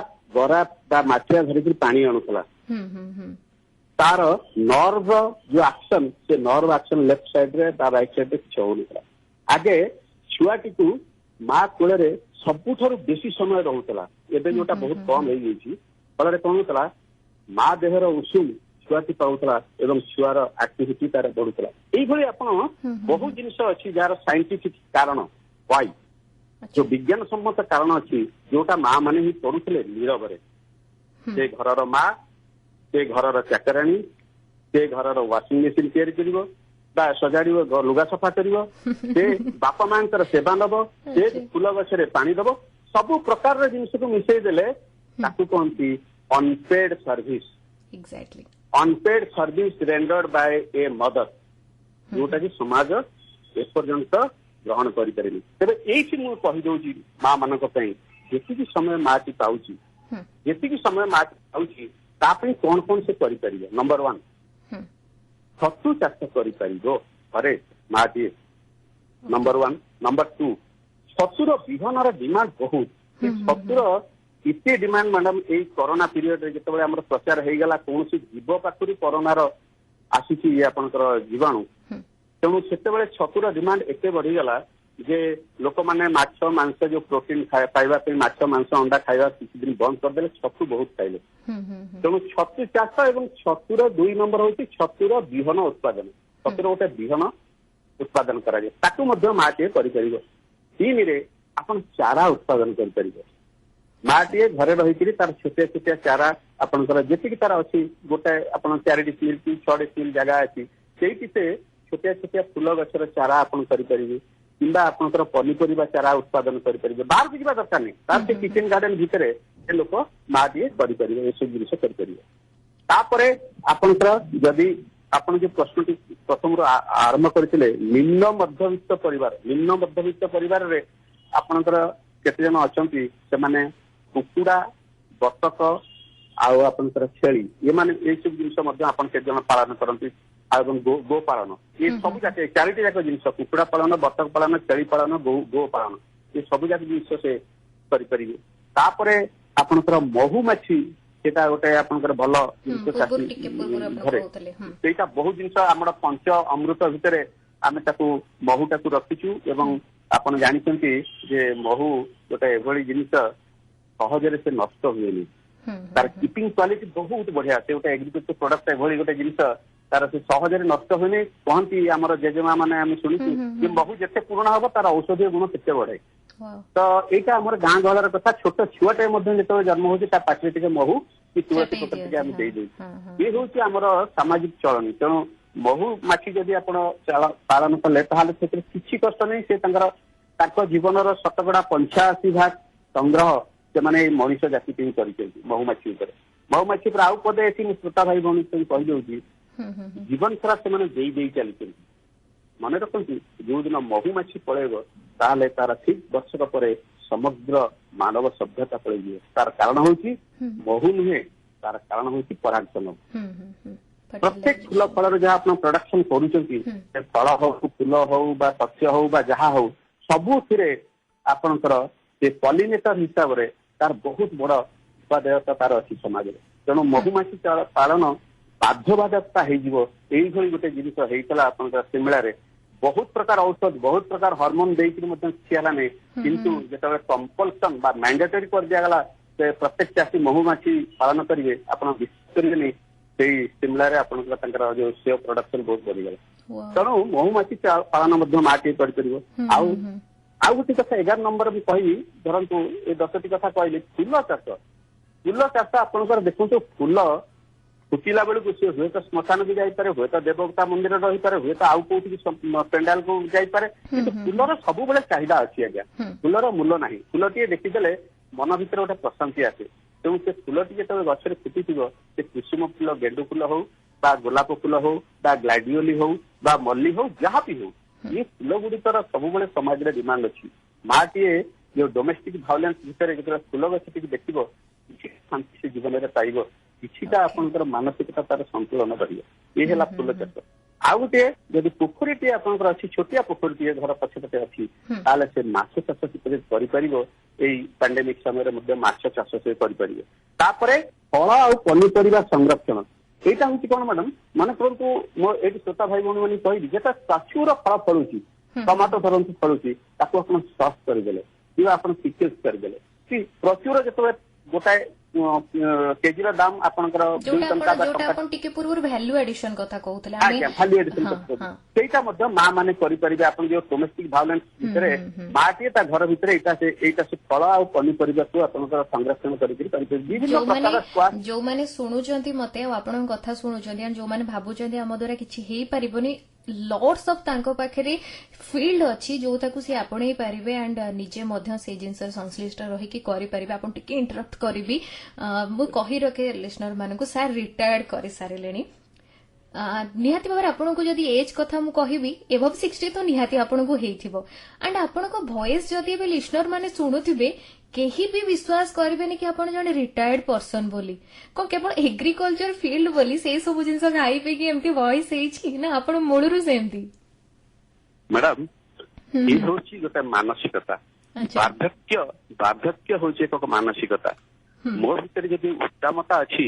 ବା ମାଠିଆ ଧରିକି ପାଣି ଆଣୁଥିଲା। ତାର ନର୍ଭ ଯୋଉ ଆକ୍ସନ ସେ ନର୍ଭ ଆକ୍ସନ ଲେଫ୍ଟ ସାଇଡରେ ବା ରାଇଟ ସାଇଡରେ କିଛି ହଉନଥିଲା। ଆଗେ ଛୁଆଟିକୁ ମା କୋଳରେ ସବୁଠାରୁ ବେଶୀ ସମୟ ରହୁଥିଲା। ଏବେ ଯୋଉଟା ବହୁତ କମ ହେଇଯାଇଛି ଫଳରେ କଣ ହଉଥିଲା ମା ଦେହର ଉଷୁମ ଛୁଆଟି ପାଉଥିଲା ଏବଂ ଛୁଆର ଆକ୍ଟିଭିଟି ତାର ବଢୁଥିଲା। ଏଇଭଳି ଆପଣ ବହୁ ଜିନିଷ ଅଛି ଯାହାର ସାଇଣ୍ଟିଫିକ କାରଣ ୱାଇ ଯୋଉ ବିଜ୍ଞାନ ସମ୍ମତ କାରଣ ଅଛି ଯୋଉଟା ମା ମାନେ ହିଁ କରୁଥିଲେ ନୀରବରେ। ସେ ଘରର ମା, ସେ ଘରର ଚାକରାଣୀ, ସେ ଘରର ୱାସିଂ ମେସିନ ତିଆରି କରିବ ବା ସଜାଡିବ, ଲୁଗା ସଫା କରିବ, ସେ ବାପା ମାଙ୍କର ସେବା ନବ, ସେ ଫୁଲ ଗଛରେ ପାଣି ଦବ, ସବୁ ପ୍ରକାରର ଜିନିଷକୁ ମିଶେଇ ଦେଲେ ତାକୁ କହନ୍ତି ଅନପେଡ୍ ସର୍ଭିସ। ଅନପେଡ୍ ସର୍ଭିସ ରେଣ୍ଡର୍ଡ ବାୟ ଏ ମଦର, ଯୋଉଟା କି ସମାଜ ଏପର୍ଯ୍ୟନ୍ତ ଗ୍ରହଣ କରିପାରିନି। ତେବେ ଏଇଠି ମୁଁ କହିଦଉଛି ମା ମାନଙ୍କ ପାଇଁ ଯେତିକି ସମୟ ମାଟି ପାଉଛି ତା ପାଇଁ କଣ କଣ ସେ କରିପାରିବ। ନମ୍ବର 1 ଛତୁ ଚାଷ କରିପାରିବ ଘରେ ମାଟିଏ। ନମ୍ବର 1। ନମ୍ବର 2 ଛତୁର ବିହନର ଡିମାଣ୍ଡ ବହୁତ। ଛତୁର ଏତେ ଡିମାଣ୍ଡ ମ୍ୟାଡାମ ଏଇ କରୋନା ପିରିୟଡରେ ଯେତେବେଳେ ଆମର ପ୍ରଚାର ହେଇଗଲା କୌଣସି ଜୀବ ପାଖରୁ କରୋନାର ଆସିଛି ଆପଣଙ୍କର ଜୀବାଣୁ, ତେଣୁ ସେତେବେଳେ ଛତୁର ଡିମାଣ୍ଡ ଏତେ ବଢିଗଲା ଯେ ଲୋକମାନେ ମାଛ ମାଂସ ଯୋଉ ପ୍ରୋଟିନ ପାଇବା ପାଇଁ ମାଛ ମାଂସ ଅଣ୍ଡା ଖାଇବା କିଛି ଦିନ ବନ୍ଦ କରିଦେଲେ, ଛତୁ ବହୁତ ଖାଇଲେ। ତେଣୁ ଛତୁ ଚାଷ ଏବଂ ଛତୁର 2 ନମ୍ବର ହଉଛି ଛତୁର ବିହନ ଉତ୍ପାଦନ। ଛତୁର ଗୋଟେ ବିହନ ଉତ୍ପାଦନ କରାଯାଏ, ତାକୁ ମଧ୍ୟ ମାଟିଏ କରିପାରିବ। 3ରେ ଆପଣ ଚାରା ଉତ୍ପାଦନ କରିପାରିବେ। ମାଟିଏ ଘରେ ରହିକରି ତାର ଛୋଟିଆ ଚାରା ଆପଣଙ୍କର ଯେତିକି ତାର ଅଛି ଗୋଟେ ଆପଣ 4 ଡିସିମିଲ୍ କି 6 ଡିସିମିଲ୍ ଜାଗା ଅଛି ସେଇଠି ସେ ଛୋଟିଆ ଫୁଲ ଗଛର ଚାରା ଆପଣ କରିପାରିବେ କିମ୍ବା ଆପଣଙ୍କର ପନିପରିବା ଚାରା ଉତ୍ପାଦନ କରିପାରିବେ। ବାହାରକୁ ଯିବା ଦରକାର ନାହିଁ, ତାର ସେ କିଚେନ ଗାର୍ଡେନ ଭିତରେ ସେ ଲୋକ ମାଟିଏ କରିପାରିବେ, ଏସବୁ ଜିନିଷ କରିପାରିବେ। ତାପରେ ଆପଣଙ୍କର ଯଦି ଆପଣ ଯୋଉ ପ୍ରଶ୍ନଟି ପ୍ରଥମରୁ ଆରମ୍ଭ କରିଥିଲେ ନିମ୍ନ ମଧ୍ୟବିତ୍ତ ପରିବାରରେ ଆପଣଙ୍କର କେତେ ଜଣ ଅଛନ୍ତି ସେମାନେ କୁକୁଡ଼ା, ବତକ ଆଉ ଆପଣଙ୍କର ଛେଳି ଏମାନେ ଏଇସବୁ ଜିନିଷ ମଧ୍ୟ ଆପଣ କେତେ ଜଣ ପାଳନ କରନ୍ତି ଆଉ ଏବଂ ଗୋ ପାଳନ ଏ ସବୁ ଯାକ 4ଟି ଯାକ ଜିନିଷ କୁକୁଡ଼ା ପାଳନ, ବତକ ପାଳନ, ଛେଳି ପାଳନ, ଗୋ ପାଳନ ଏ ସବୁ ଯାକ ଜିନିଷ ସେ କରିପାରିବେ। ତାପରେ ଆପଣଙ୍କର ମହୁମାଛି ସେଟା ଗୋଟେ ଆପଣଙ୍କର ଭଲ ଜିନିଷ ଚାଷୀ ଘରେ ସେଇଟା ବହୁତ ଜିନିଷ ଆମର ପଞ୍ଚ ଅମୃତ ଭିତରେ ଆମେ ତାକୁ ମହୁଟାକୁ ରଖିଛୁ ଏବଂ ଆପଣ ଜାଣିଛନ୍ତି ଯେ ମହୁ ଗୋଟେ ଏଭଳି ଜିନିଷ ସହଜରେ ସେ ନଷ୍ଟ ହୁଏନି। ତାର କିପିଂ କ୍ୱାଲିଟି ବହୁତ ବଢିଆ। ସେ ଗୋଟେ ଏଗ୍ରିକଲଚର ପ୍ରଡକ୍ଟ ଏଭଳି ଗୋଟେ ଜିନିଷ ତାର ସେ ସହଜରେ ନଷ୍ଟ ହୁଏନି। କହନ୍ତି ଆମର ଜେଜେମା ମାନେ ଆମେ ଶୁଣିଛୁ ଯେ ମହୁ ଯେତେ ପୁରୁଣା ହବ ତାର ଔଷଧୀୟ ଗୁଣ ସେତେ ବଢେ। ତ ଏଇଟା ଆମର ଗାଁ ଗହଳର କଥା। ଛୋଟ ଛୁଆଟେ ମଧ୍ୟ ଯେତେବେଳେ ଜନ୍ମ ହଉଛି ତା ପାଟିରେ ଟିକେ ମହୁ କି ତୁଳସୀ ପତ୍ର ଟିକେ ଆମେ ଦେଇଦଉଛୁ। ଇଏ ହଉଛି ଆମର ସାମାଜିକ ଚଳଣି। ତେଣୁ ମହୁ ମାଛି ଯଦି ଆପଣ ପାଳନ କଲେ ତାହେଲେ ସେଥିରେ କିଛି କଷ୍ଟ ନାହିଁ। ସେ ତାଙ୍କ ଜୀବନର 85% ସଂଗ୍ରହ ସେମାନେ ଏଇ ମଣିଷ ଜାତି ପାଇଁ କରିଛନ୍ତି ମହୁମାଛି ଉପରେ। ମହୁମାଛି ଉପରେ ଆଉ ପଦେ ଏଠି ମୁଁ ଶ୍ରୋତା ଭାଇ ଭଉଣୀ କହିଦଉଛି ଜୀବନ ସାରା ସେମାନେ ଦେଇ ଚାଲିଛନ୍ତି। ମନେ ରଖନ୍ତୁ ଯୋଉଦିନ ମହୁମାଛି ପଳେଇବ ତାହେଲେ ତାର ଠିକ ବର୍ଷକ ପରେ ସମଗ୍ର ମାନବ ସଭ୍ୟତା ପଳେଇଯିବ। ତାର କାରଣ ହଉଛି ମହୁ ନୁହେଁ, ତାର କାରଣ ହଉଛି ପରାଗଶନ। ପ୍ରତ୍ୟେକ ଫୁଲ ଫଳର ଯାହା ଆପଣ ପ୍ରଡକ୍ସନ କରୁଛନ୍ତି ସେ ଫଳ ହଉ, ଫୁଲ ହଉ ବା ଶସ୍ୟ ହଉ ବା ଯାହା ହଉ ସବୁଥିରେ ଆପଣଙ୍କର ସେ ପଲିନେଟର ହିସାବରେ ତାର ବହୁତ ବଡ ଉତ୍ପାଦୟତା ତାର ଅଛି ସମାଜରେ। ତେଣୁ ମହୁମାଛି ପାଳନ ବାଧ୍ୟବାଧକତା ହେଇଯିବ ଏଇଭଳି ଗୋଟେ ଜିନିଷ ହେଇଥିଲା ଆପଣଙ୍କର ସିମଳାରେ। ବହୁତ ପ୍ରକାର ଔଷଧ ବହୁତ ପ୍ରକାର ହରମୋନ ଦେଇକିରି ମଧ୍ୟ କିଛି ହେଲା ନାହିଁ, କିନ୍ତୁ ଯେତେବେଳେ କମ୍ପଲସନ ବା ମ୍ୟାଣ୍ଡେଟୋରୀ କରିଦିଆଗଲା ଯେ ପ୍ରତ୍ୟେକ ଚାଷୀ ମହୁମାଛି ପାଳନ କରିବେ, ଆପଣ ବିଶ୍ୱାସ କରିବେନି ସେଇ ସିମଳାରେ ଆପଣଙ୍କର ତାଙ୍କର ଯୋଉ ସେଓ ପ୍ରଡକ୍ସନ ବହୁତ ବଢିଗଲା। ତେଣୁ ମହୁମାଛି ପାଳନ ମଧ୍ୟ ମାଟିଏ କରିପାରିବ। ଆଉ ଗୋଟେ କଥା 11 ନମ୍ବର ମୁଁ କହିବି, ଧରନ୍ତୁ ଏ 10ଟି କଥା କହିଲି। ଫୁଲ ଚାଷ ଆପଣଙ୍କର ଦେଖନ୍ତୁ, ଫୁଲ ଫୁଟିଲା ବେଳକୁ ସେ ହୁଏତ ଶ୍ମଶାନ ବି ଯାଇପାରେ, ହୁଏତ ଦେବତା ମନ୍ଦିର ରହିପାରେ, ହୁଏତ ଆଉ କୋଉଠି ପେଣ୍ଡାଲକୁ ଯାଇପାରେ, କିନ୍ତୁ ଫୁଲର ସବୁବେଳେ ଚାହିଦା ଅଛି ଆଜ୍ଞା। ଫୁଲର ମୂଲ ନାହିଁ। ଫୁଲଟିଏ ଦେଖିଦେଲେ ମନ ଭିତରେ ଗୋଟେ ପ୍ରଶାନ୍ତି ଆସେ। ତେଣୁ ସେ ଫୁଲଟି ଯେତେବେଳେ ଗଛରେ ଫୁଟିଥିବ, ସେ କୁସୁମ ଫୁଲ, ଗେଣ୍ଡୁ ଫୁଲ ହଉ ବା ଗୋଲାପ ଫୁଲ ହଉ ବା ଗ୍ଲାଡିଓଲି ହଉ ବା ମଲ୍ଲି ହଉ, ଯାହା ବି ହଉ, ଏ ଫୁଲ ଗୁଡିକର ସବୁବେଳେ ସମାଜରେ ଡିମାଣ୍ଡ ଅଛି। ମାଟିଏ ଯୋଉ ଡୋମେଷ୍ଟିକ ଭାଓଲେନ୍ସ ଭିତରେ ଯେତେବେଳେ ଫୁଲ ଗଛଟିକୁ ଦେଖିବ, କିଛି ଶାନ୍ତି ସେ ଜୀବନରେ ପାଇବ, କିଛିଟା ଆପଣଙ୍କର ମାନସିକତା ତାର ସନ୍ତୁଳନ ରହିବ। ଏ ହେଲା ଫୁଲ ଚାଷ। ଆଉ ଗୋଟେ ଯଦି ପୋଖରୀଟିଏ ଆପଣଙ୍କର ଅଛି, ଛୋଟିଆ ପୋଖରୀଟିଏ ଘର ପଛପଟେ ଅଛି, ତାହେଲେ ସେ ମାଛ ଚାଷ କିପରି କରିପାରିବ, ଏଇ ପାଣ୍ଡେମିକ ସମୟରେ ମଧ୍ୟ ମାଛ ଚାଷ ସେ କରିପାରିବ। ତାପରେ ଫଳ ଆଉ ପନିପରିବା ସଂରକ୍ଷଣ, এইটা হচ্ছে কোন ম্যাডাম, মনে করতু মো এটি শ্রোতা ভাই ভଉଣୀ মানে କହିବି, যেটা ପ୍ରଚୁର ଫଳ ଫଳୁଛି, ଟମାଟୋ ଧରନ୍ତୁ ଫଳୁଛି, ତାକୁ ଆପଣ ସସ୍ କରିଦେଲେ କିମ୍ବା ଆପଣ ପିକେଜ କରିଦେଲେ, କି ପ୍ରଚୁର ଯେତେବେଳେ ଗୋଟାଏ କେଜିର ଦାମ ଆପଣଙ୍କର 2 ଟଙ୍କା ବା ଟଙ୍କା, ଆପଣ ଟିକେ ପୂର୍ବରୁ ଭ୍ୟାଲ୍ୟୁ ଆଡିସନ କଥା କହୁଥିଲେ, ଆଜ୍ଞା ଭ୍ୟାଲ୍ୟୁ ଆଡିସନ ସେଇଟା ମଧ୍ୟ ମା ମାନେ କରିପାରିବେ। ଆପଣ ଯୋଉ ଡୋମେଷ୍ଟିକ ଭାଓଲେନ୍ସ ଭିତରେ ମାଟିଏ ତା ଘର ଭିତରେ ଏଇଟା ସେ ଫଳ ଆଉ ପନିପରିବାକୁ ଆପଣଙ୍କର ସଂରକ୍ଷଣ କରିକି ବିଭିନ୍ନ ପ୍ରକାର। ଯୋଉମାନେ ଶୁଣୁଛନ୍ତି ମତେ ଆଉ ଆପଣଙ୍କ କଥା ଶୁଣୁଛନ୍ତି, ଯୋଉମାନେ ଭାବୁଛନ୍ତି ଆମ ଦ୍ୱାରା କିଛି ହେଇପାରିବନି, ଲଟ୍ସ ଅଫ୍ ତାଙ୍କ ପାଖରେ ଫିଲ୍ଡ ଅଛି ଯୋଉଟାକୁ ସେ ଆପଣେଇ ପାରିବେ ଆଣ୍ଡ ନିଜେ ମଧ୍ୟ ସେଇ ଜିନିଷରେ ସଂଶ୍ଳିଷ୍ଟ ରହିକି କରିପାରିବେ। ଆପଣ ଟିକେ ଇଣ୍ଟରପ୍ଟ କରିବି, ମୁଁ କହି ରଖେ ଲିସନର ମାନଙ୍କୁ, ସାର୍ ରିଟାୟାର୍ଡ କରିସାରିଲେଣି। ନିହାତି ଭାବରେ ଆପଣଙ୍କୁ ଯଦି ଏଜ୍ କଥା ମୁଁ କହିବି, ଏଭବ 60 ତ ନିହାତି ଆପଣଙ୍କୁ ହେଇଥିବ। ଆଣ୍ଡ ଆପଣଙ୍କ ଭଏସ ଯଦି ଏବେ ଲିସନର ମାନେ ଶୁଣୁଥିବେ, କେହି ବି ବିଶ୍ୱାସ କରିବେନି କି ଆପଣ ଜଣେ ରିଟାୟାର୍ଡ ପର୍ସନ ବୋଲି। କଣ କେବଳ ଏଗ୍ରିକଲଚର ଫିଲ୍ଡ ବୋଲି ସେଇ ସବୁ ଜିନିଷ ଖାଇ ପିଇକି ଏମିତି ଭଏସ ହେଇଛି, ନା ଆପଣ ମୂଳରୁ ସେମିତି? ମ୍ୟାଡାମ ଏ ହଉଛି ଗୋଟେ ମାନସିକତା। ବାର୍ଦ୍ଧକ୍ୟ ହଉଛି ଏକ ମାନସିକତା। ମୋ ଭିତରେ ଯଦି ଉଦ୍ଦାମତା ଅଛି,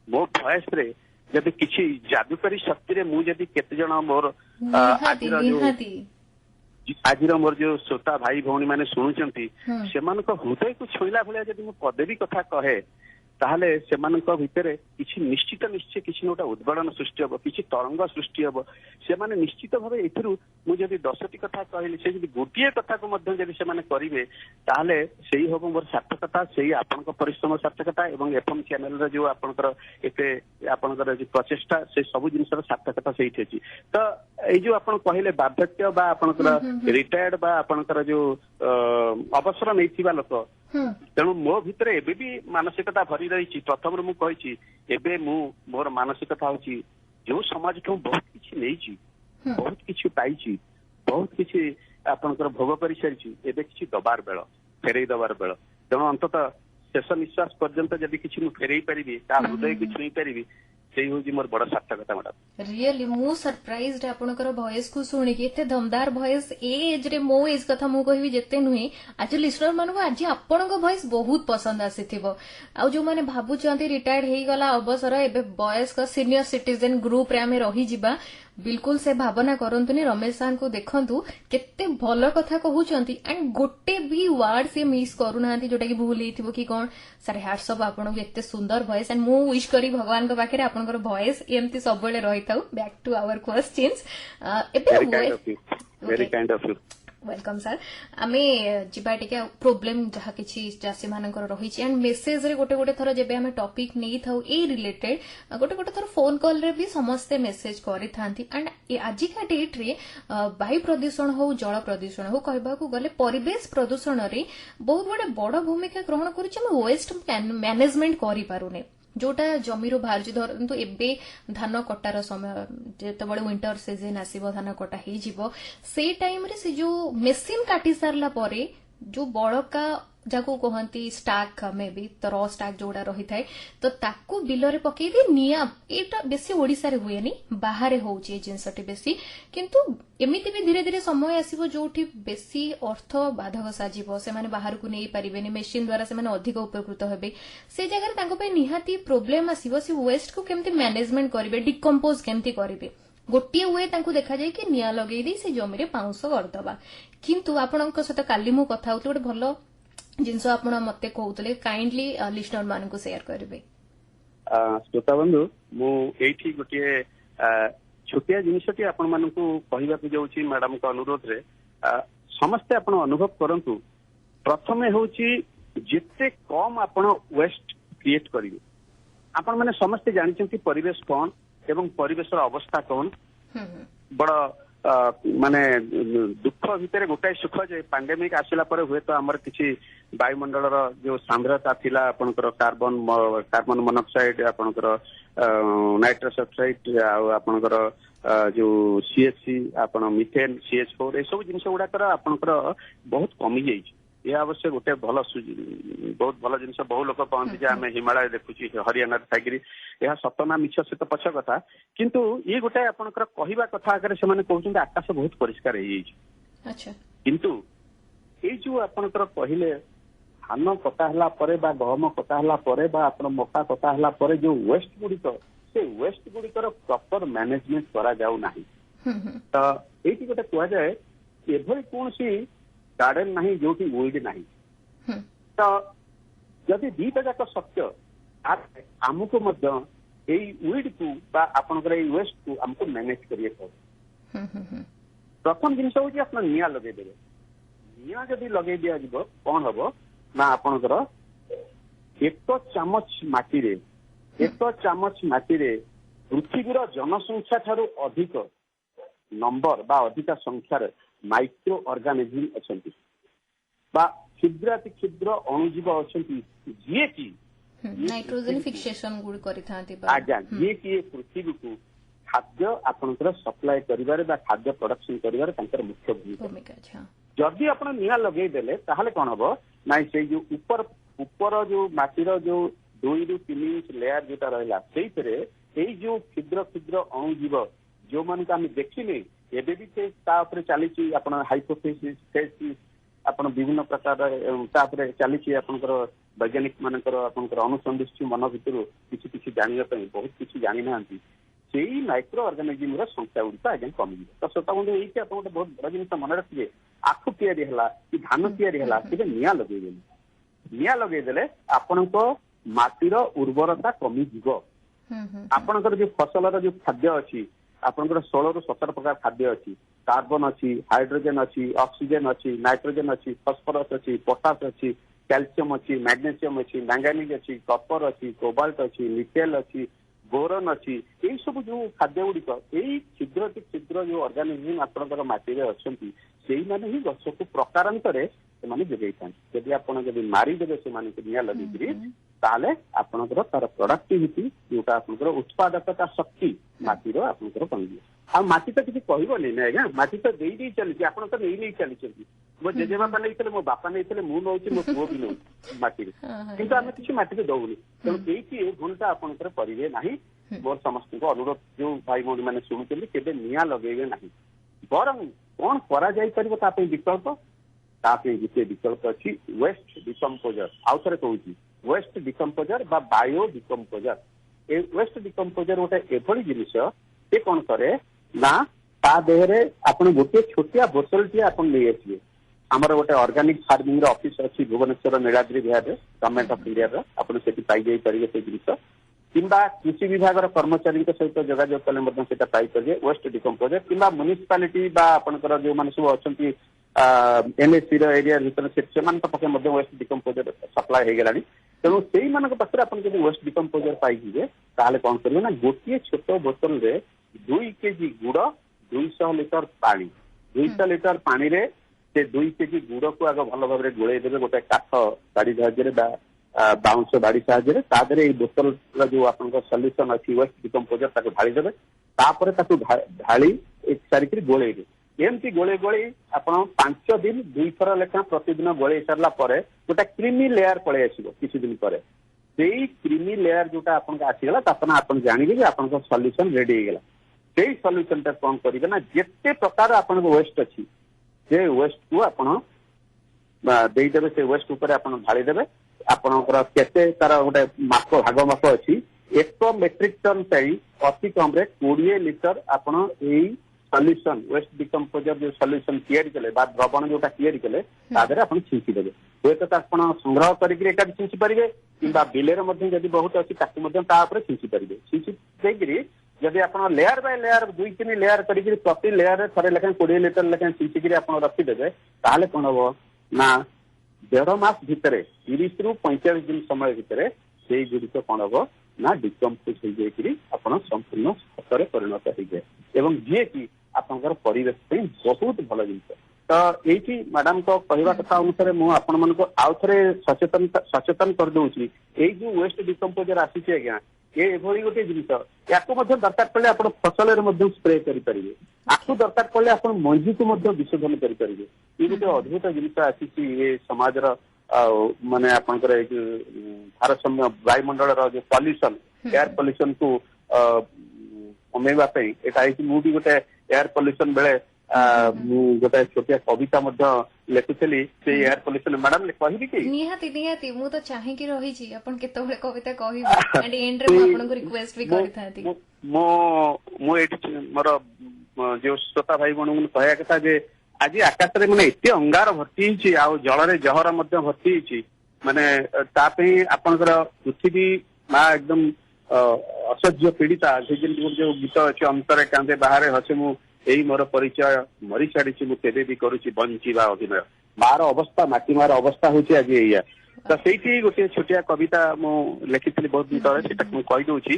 ମୋ ଭଏସରେ ଯଦି କିଛି ଯାଦୁକରୀ ଶକ୍ତିରେ ମୁଁ ଯଦି କେତେ ଜଣ ମୋର ଆଜିର ମୋର ଯୋଉ ଶ୍ରୋତା ଭାଇ ଭଉଣୀ ମାନେ ଶୁଣୁଛନ୍ତି, ସେମାନଙ୍କ ହୃଦୟକୁ ଛୁଇଁଲା ଭଳିଆ ଯଦି ମୁଁ ପଦେ ବି କଥା କହେ, ତାହେଲେ ସେମାନଙ୍କ ଭିତରେ କିଛି ନିଶ୍ଚିତ କିଛି ଗୋଟେ ଉଦ୍ଗଳନ ସୃଷ୍ଟି ହବ, କିଛି ତରଙ୍ଗ ସୃଷ୍ଟି ହବ। ସେମାନେ ନିଶ୍ଚିତ ଭାବେ ଏଥିରୁ ମୁଁ ଯଦି 10ଟି କଥା କହିଲି, ସେ ଯଦି ଗୋଟିଏ କଥାକୁ ମଧ୍ୟ ଯଦି ସେମାନେ କରିବେ, ତାହେଲେ ସେଇ ହବ ମୋର ସାର୍ଥକତା, ସେଇ ଆପଣଙ୍କ ପରିଶ୍ରମ ସାର୍ଥକତା ଏବଂ ଏଫଏମ୍ ଚ୍ୟାନେଲର ଯୋଉ ଆପଣଙ୍କର ଏତେ ଆପଣଙ୍କର ଯୋଉ ପ୍ରଚେଷ୍ଟା, ସେ ସବୁ ଜିନିଷର ସାର୍ଥକତା ସେଇଠି ଅଛି। ତ ଏଇ ଯୋଉ ଆପଣ କହିଲେ ବାର୍ଦ୍ଧକ୍ୟ ବା ଆପଣଙ୍କର ରିଟାୟାର୍ଡ ବା ଆପଣଙ୍କର ଯୋଉ ଅବସର ନେଇଥିବା ଲୋକ, ତେଣୁ ମୋ ଭିତରେ ଏବେ ବି ମାନସିକତା ଭରି ରହିଛି। ପ୍ରଥମରୁ ମୁଁ କହିଛି, ଏବେ ମୋର ମାନସିକତା ହଉଛି, ଯୋଉ ସମାଜଠୁ ବହୁତ କିଛି ନେଇଛି, ବହୁତ କିଛି ପାଇଛି, ବହୁତ କିଛି ଆପଣଙ୍କର ଭୋଗ କରିସାରିଛି, ଏବେ କିଛି ଦବାର ବେଳ, ଫେରେଇ ଦବାର ବେଳ। ତେଣୁ ଅନ୍ତତଃ ଶେଷ ନିଶ୍ୱାସ ପର୍ଯ୍ୟନ୍ତ ଯଦି କିଛି ମୁଁ ଫେରେଇ ପାରିବି, ତା ହୃଦୟକୁ ଛୁଇଁ ପାରିବି, ସେଇ ହଉଛି ମୋର ବଡ ସାର୍ଥକତା ମ୍ୟାଡାମ। ରିଏଲି ମୁଁ ସରପ୍ରାଇଜଡ ଆପଣଙ୍କର ଭଏସ କୁ ଶୁଣିକି, ଏତେ ଦମଦାର ଭଏସ। ଏ ଏଜ ରେ ମୋ ଏଜ କଥା ମୁଁ କହିବି ଯେତେ ନୁହେଁ, ଆଜି ଲିସନର ମାନଙ୍କୁ ଆଜି ଆପଣଙ୍କ ଭଏସ ବହୁତ ପସନ୍ଦ ଆସିଥିବ। ଆଉ ଯୋଉମାନେ ଭାବୁଛନ୍ତି ରିଟାୟାର୍ଡ ହେଇଗଲା ଅବସର, ଏବେ ବୟସ୍କ ସିନିୟର ସିଟିଜେନ ଗ୍ରୁପରେ ଆମେ ରହିଯିବା, ବିଲକୁଲ ସେ ଭାବନା କରନ୍ତୁନି। ରମେଶ ସାର୍ଙ୍କୁ ଦେଖନ୍ତୁ କେତେ ଭଲ କଥା କହୁଛନ୍ତି, ଆଣ୍ଡ ଗୋଟେ ବି ୱାର୍ଡ ସେ ମିସ୍ କରୁନାହାନ୍ତି ଯୋଉଟା କି ଭୁଲ ହେଇଥିବ କି କଣ। ସାର୍ ହ୍ୟାଟ୍ସ ଅଫ୍ ଆପଣଙ୍କୁ, ଏତେ ସୁନ୍ଦର ଭଏସ। ଆଣ୍ଡ ମୁଁ ୱିଶ କରି ଭଗବାନଙ୍କ ପାଖରେ ଆପଣଙ୍କର ଭଏସ ଏମିତି ସବୁବେଳେ ରହିଥାଉ। Back to our questions. Welcome sir. ଆମେ ଯିବା ଟିକେ ପ୍ରୋବ୍ଲେମ ଯାହା କିଛି ଚାଷୀ ମାନଙ୍କର ରହିଛି, ଆଣ୍ଡ ମେସେଜରେ ଗୋଟେ ଥର ଯେବେ ଆମେ ଟପିକ ନେଇଥାଉ ଏଇ ରିଲେଟେଡ, ଗୋଟେ ଥର ଫୋନ କଲରେ ବି ସମସ୍ତେ ମେସେଜ କରିଥାନ୍ତି। ଆଣ୍ଡ ଆଜିକା ଡେଟ୍ରେ ବାୟୁ ପ୍ରଦୂଷଣ ହଉ, ଜଳ ପ୍ରଦୂଷଣ ହଉ, କହିବାକୁ ଗଲେ ପରିବେଶ ପ୍ରଦୂଷଣରେ ବହୁତ ଗୋଟେ ବଡ ଭୂମିକା ଗ୍ରହଣ କରୁଛି। ଆମେ ୱେଷ୍ଟ ମ୍ୟାନେଜମେଣ୍ଟ କରିପାରୁନେ, ଯୋଉଟା ଜମିରୁ ବାହାରୁଛି। ଧରନ୍ତୁ ଏବେ ଧାନ କଟାର ସମୟ, ଯେତେବେଳେ ୱିଣ୍ଟର ସିଜନ ଆସିବ, ଧାନ କଟା ହେଇଯିବ, ସେଇ ଟାଇମରେ ସେ ଯୋଉ ମେସିନ କାଟି ସାରିଲା ପରେ ଯୋଉ ବଳକା जाको कहती स्टाक मे भी तो र स्टाक जोड़ा रही थाए तो ताकू बिलरे पकई दे निया एटा बेसी ओडिसा रे हुएनी बाहर होउची ए जिंसटी बेसी किंतु एमिति भी धीरे धीरे समय आसीबो जोठी बेसी अर्थ बाधक साजिबो से माने बाहर को नै परिबेनी मेशिन द्वारा से माने अधिक उपकृत हेबे से जगह तांको पे निहाती प्रॉब्लम आसीबो से वेस्ट को केमती मैनेजमेंट करिवे डिकम्पोज केमती करिवे गोटे वे तांको देखा जाए कि निया लगेई दे से जमी रे पाउंस करदबा किंतु आपनक सहित काली मु कथा होतले गोटे भलो जिनस आपण मते कहउतले काइंडली लिसनर मानकु शेयर करिवे श्रोता बंधु मु एठी गोटे छोटिया जिनिसटी आपण मानकु कहिबा को जाउची मैडम को अनुरोध रे समस्त आपण अनुभव करंतु प्रथमे होउची जिते कम आपण वेस्ट क्रिएट करिवे आपण माने समस्त जानिछंती परिवेश कोन एवं परिवेश अवस्था कौन बड़ माने दुख भितर गोटाए सुख जे पैंडेमिक आसिला पर हुए तो आमर किछि वायुमंडल जो सांद्रता थिला आपनकर कार्बन मोनोक्साइड आपनकर नाइट्रस ऑक्साइड आपनकर जो सीएचसी आपण मिथेन CH4 ए सब जिनिस गुडाकर आपनकर बहुत कमी जाई ये अवश्य गोटे भल बहुत भल जिन बहु लोक कहते आम हिमालय देखुची हरियाणा थाइकरी यह सतना मिछ से तो पछ कथा किंतु ये गोटे आपनकर कहवा कथा आगे से कहते आकाश बहुत परिष्कार हो किंतु ये जो आपनकर कहले धान कटाला बा गहम कटाला आपण मका कटाला जो वेस्ट गुड़िक से वेस्ट गुड़िकर प्रॉपर मैनेजमेंट करा जाऊ नाही तो ये गोटे कह जाए एभली कौन सी गार्डन नहीं जो कि वीड नहीं तो जदि दीटा जाक सत्य आमको वीड को आपनकर वेस्ट को आमको मैनेज करिए प्रथम जिन हूँ आप निया लगेदे निया जदि लगे दिया जीव कौन हम ना आपनकर 1 चामच माटी पृथ्वीर जनसंख्या ठारू अधिक नंबर बा अधिक संख्यार माइक्रो ऑर्गेनिज्म अच्छी क्षुद्र अणुजीव अच्छा जी की नाइट्रोजन फिक्सेशन गुड आज्ञा जी की पृथ्वी को खाद्य आपनकर सप्लाई करिवारे बा खाद्य प्रोडक्शन करिवारे तांकर मुख्य भूमिका जदि आपण निया लगेई देले ताहाले कोन हबो नाइ से जो ऊपर जो माटीर जो 2 ରୁ 3 इंच लेयर जोटा रहला सेइतरे एई जो क्षुद्र अणुजीव जो मान को आम देखिने एबे भी से चली हाइपोथेसिस आपण विभिन्न प्रकार चली आपनकर वैज्ञानिक मानकर आपनकर अनुसंधिष्टि मन भितर किछि जानिया बहुत किछि जानि नांती सेही माइक्रो ऑर्गेनिज्म रो संख्या गुड़िक आगे कमी तो श्रोता बंधु ये आप गोटे बहुत बड़ा जिन मन रखिए आखु तैयारी है कि धान तैयारी है कि निया लगेदेले आपण माटीर उर्वरता कमी जीव आपणकर जो फसलर जो खाद्य अच्छी आपनकर 16 ରୁ 17 प्रकार खाद्य अच्छी कार्बन अच्छी हाइड्रोजन अच्छी ऑक्सीजन अच्छी नाइट्रोजन अच्छी फॉस्फोरस अच्छी पोटास अच्छी कैल्शियम अच्छी मैग्नेशियम अच्छी मैंगानीज अच्छी कॉपर अच्छी कोबाल्ट अच्छी निकेल अच्छी बोरन अच्छी यही सब जो खाद्य गुड़िक यही क्षुद्र जो ऑर्गेनिज्म आपनकर माटी अच्छा से मैंने ही गछ को प्रकारांतर से जोगाई था जदि आप मारिदेवे से निया लगे ताले आपनकर तार प्रोडक्टिविटी जोटा आपनकर उत्पादकता शक्ति माटीर आपनकर कमी आ माटी तो किसी कहबनी ना आज्ञा माटी तो दे चली आप तो नहीं चली मो जेजेबापा नहीं मो बापा नहीं मो नौ मो पुओ भी नौ माटी किंतु आम किसी माटी दौनी तेणु ये भूलटा आपनकर करेंगे ना मोर समस्त अनुरोध जो भाई भौणी मैंने शुणुचे केवे निया लगे ना बरं कौन करा विकल्प गोटे विकल्प अच्छी वेस्ट डिकम्पोजर आउ थे कहूँ वेस्ट डिकम्पोजर बा बायो डिकम्पोजर ए वेस्ट डिकम्पोजर गोटे एभली जिनिस ये कौन करे ना ता देहरे आपण गोटे छोटिया बोतल टी आप नहीं आसिए आमर गोटे ऑर्गेनिक फार्मिंग ऑफिस अच्छी भुवनेश्वर नीलाद्री विहार गवर्नमेंट ऑफ इंडिया आपन से पाई पारे से जिनिस किंबा कृषि विभाग कर्मचारी सहित जोगाजोग कले पाइपर वेस्ट डिकम्पोजर किंबा म्युनिसिपालिटी बा आपनकर जो माने सब अच्छी एनएससी एरिया पाखे वेस्ट डिकम्पोजर सप्लाई हो गलानी तेणु से पाखे आप वेस्ट डिकम्पोजर पाइबे ताले कौन करेंगे ना गोटे छोट बोतल रे 2 केजी गुड़ 200 लिटर पानी 200 लिटर पानी रे से 2 केजी गुड़ को आग भल भाव गोलई देवे गोटे काठ बाड़ी साहाଯ୍ୟରେ बाउंस बाड़ी साहाଯ୍ୟରେ बोतल जो आप सल्यूशन अच्छी वेस्ट डिकम्पोजर ढाली देवे ढाली सारिक गोलैबे एमती गोले गोले आप 5 दिन 2 थर लेखा प्रतिदिन गोले सारा पर गोटे क्रीमी लेयर पलि आसो किसी दिन पर से क्रीमी लेयर जोटा आपन आसीगला तापन आपन जानिबे जे आपन सॉल्यूशन रेडी हो गला से सॉल्यूशन ता कोन करिवे ना जेते प्रकार आपन वेस्ट अछि से वेस्ट को आपन देई देबे से वेस्ट ऊपर आपन ढाली देबे आपनकर केते तार गोटे माप भाग माप अछि 1 मेट्रिक टन पाई अति कम रे 20 लिटर आपन एई सॉल्यूशन वेस्ट डिकम्पोजर जो सॉल्यूशन तैयारी कले बा द्रवण जोटा तैयारी कले तादरे आपन छिंची देबे होय तो आपन संग्रह करिकरी एका छिंची परिबे किंबा बिलेर मध्ये जदी बहुत अछि ताकु मध्ये ता ऊपर छिंची परिबे छिंची देगिरी जदी आपन लेयर बाय लेयर 2-3 लेयर करिकरी प्रति लेयर रे थरे लेखा 20 लिटर लेखा छिंची करी आपन रखि देबे ताले कोन हो ना 1.5 मास भितरे 30 रु 45 दिन समय भितरे सेई गुडिक कोन हो ना डिकम्पोज हो जाइकरी आपन संपूर्ण खतरे परिणत हो जाय एवं जे की आपनकर परिवेश पे बहुत भल जिनिस तो एठी मैडम को कहवा कथा अनुसार मु आपण मन को आउ थरे सचेतन कर दोउची एई जो वेस्ट डिकम्पोजर आसी छै आज्ञा ए एभली गोटे जिनिस याको मध्ये दरकार पड़ले आपण फसल रे मध्ये स्प्रे करि परिबे आकु दरकार पड़ले आपण मंजी को मध्ये विशोधन करि परिबे ई गोटे अद्भुत जिनिस आसी छी ए समाज रा माने आपनकर ए भारसाम्य वायुमंडल रो जो पॉल्यूशन एयर पॉल्यूशन को कमेवा पे एटा है मु भी गोटे एयर पॉल्यूशन बेले गोटे छोटिया कविता मध्ये लेखुली से एयर पॉल्यूशन मैडम ले कहिबी कि निहाती निहाती मु तो चाहे कि रही छी अपन केतोबे कविता कहिबी एंड एंड रे अपन को रिक्वेस्ट भी करथाती मो एठी मोर जो श्रोता भाई बणु कहया कथा जे आज आकाश रे माने एते अंगार भर्ती छी आ जल रे जहर मध्ये भर्ती छी माने ता पे आपनकर पृथ्वी मा एकदम असह्य पीड़िता जो गीत अच्छे अंतरे कांदे बाहर हसे मु यही मोर परिचय मरी छाड़ी मु केबे भी करूची बंचीबा अभिनय मार अवस्था माटी मार अवस्था होची आज एया तो सेठी गोटे छोटिया कविता मु लिखिथिली बहुत दिन तले सेटा मु कहि दोची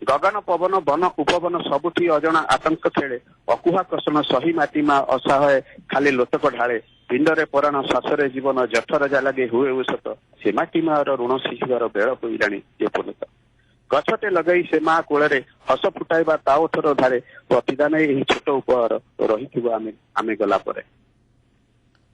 गगन पवन वन उपवन सबुठी अजणा आतंक छेड़े अकुहा कसन सही माटी मा असहाय खाली लोतक ढाळे पिंडरे पराण श्वासरे जीवन जठर जा लगे हुए उसत से माटी मार ऋण शिखिबार बेळ होइलाणी जे पुनत गछटे लगई से माँ कोଳରେ हस फुटाइबा ता ओठर धारे प्रतिदान एही छोट उपहार रहिथिबो आमे गला परे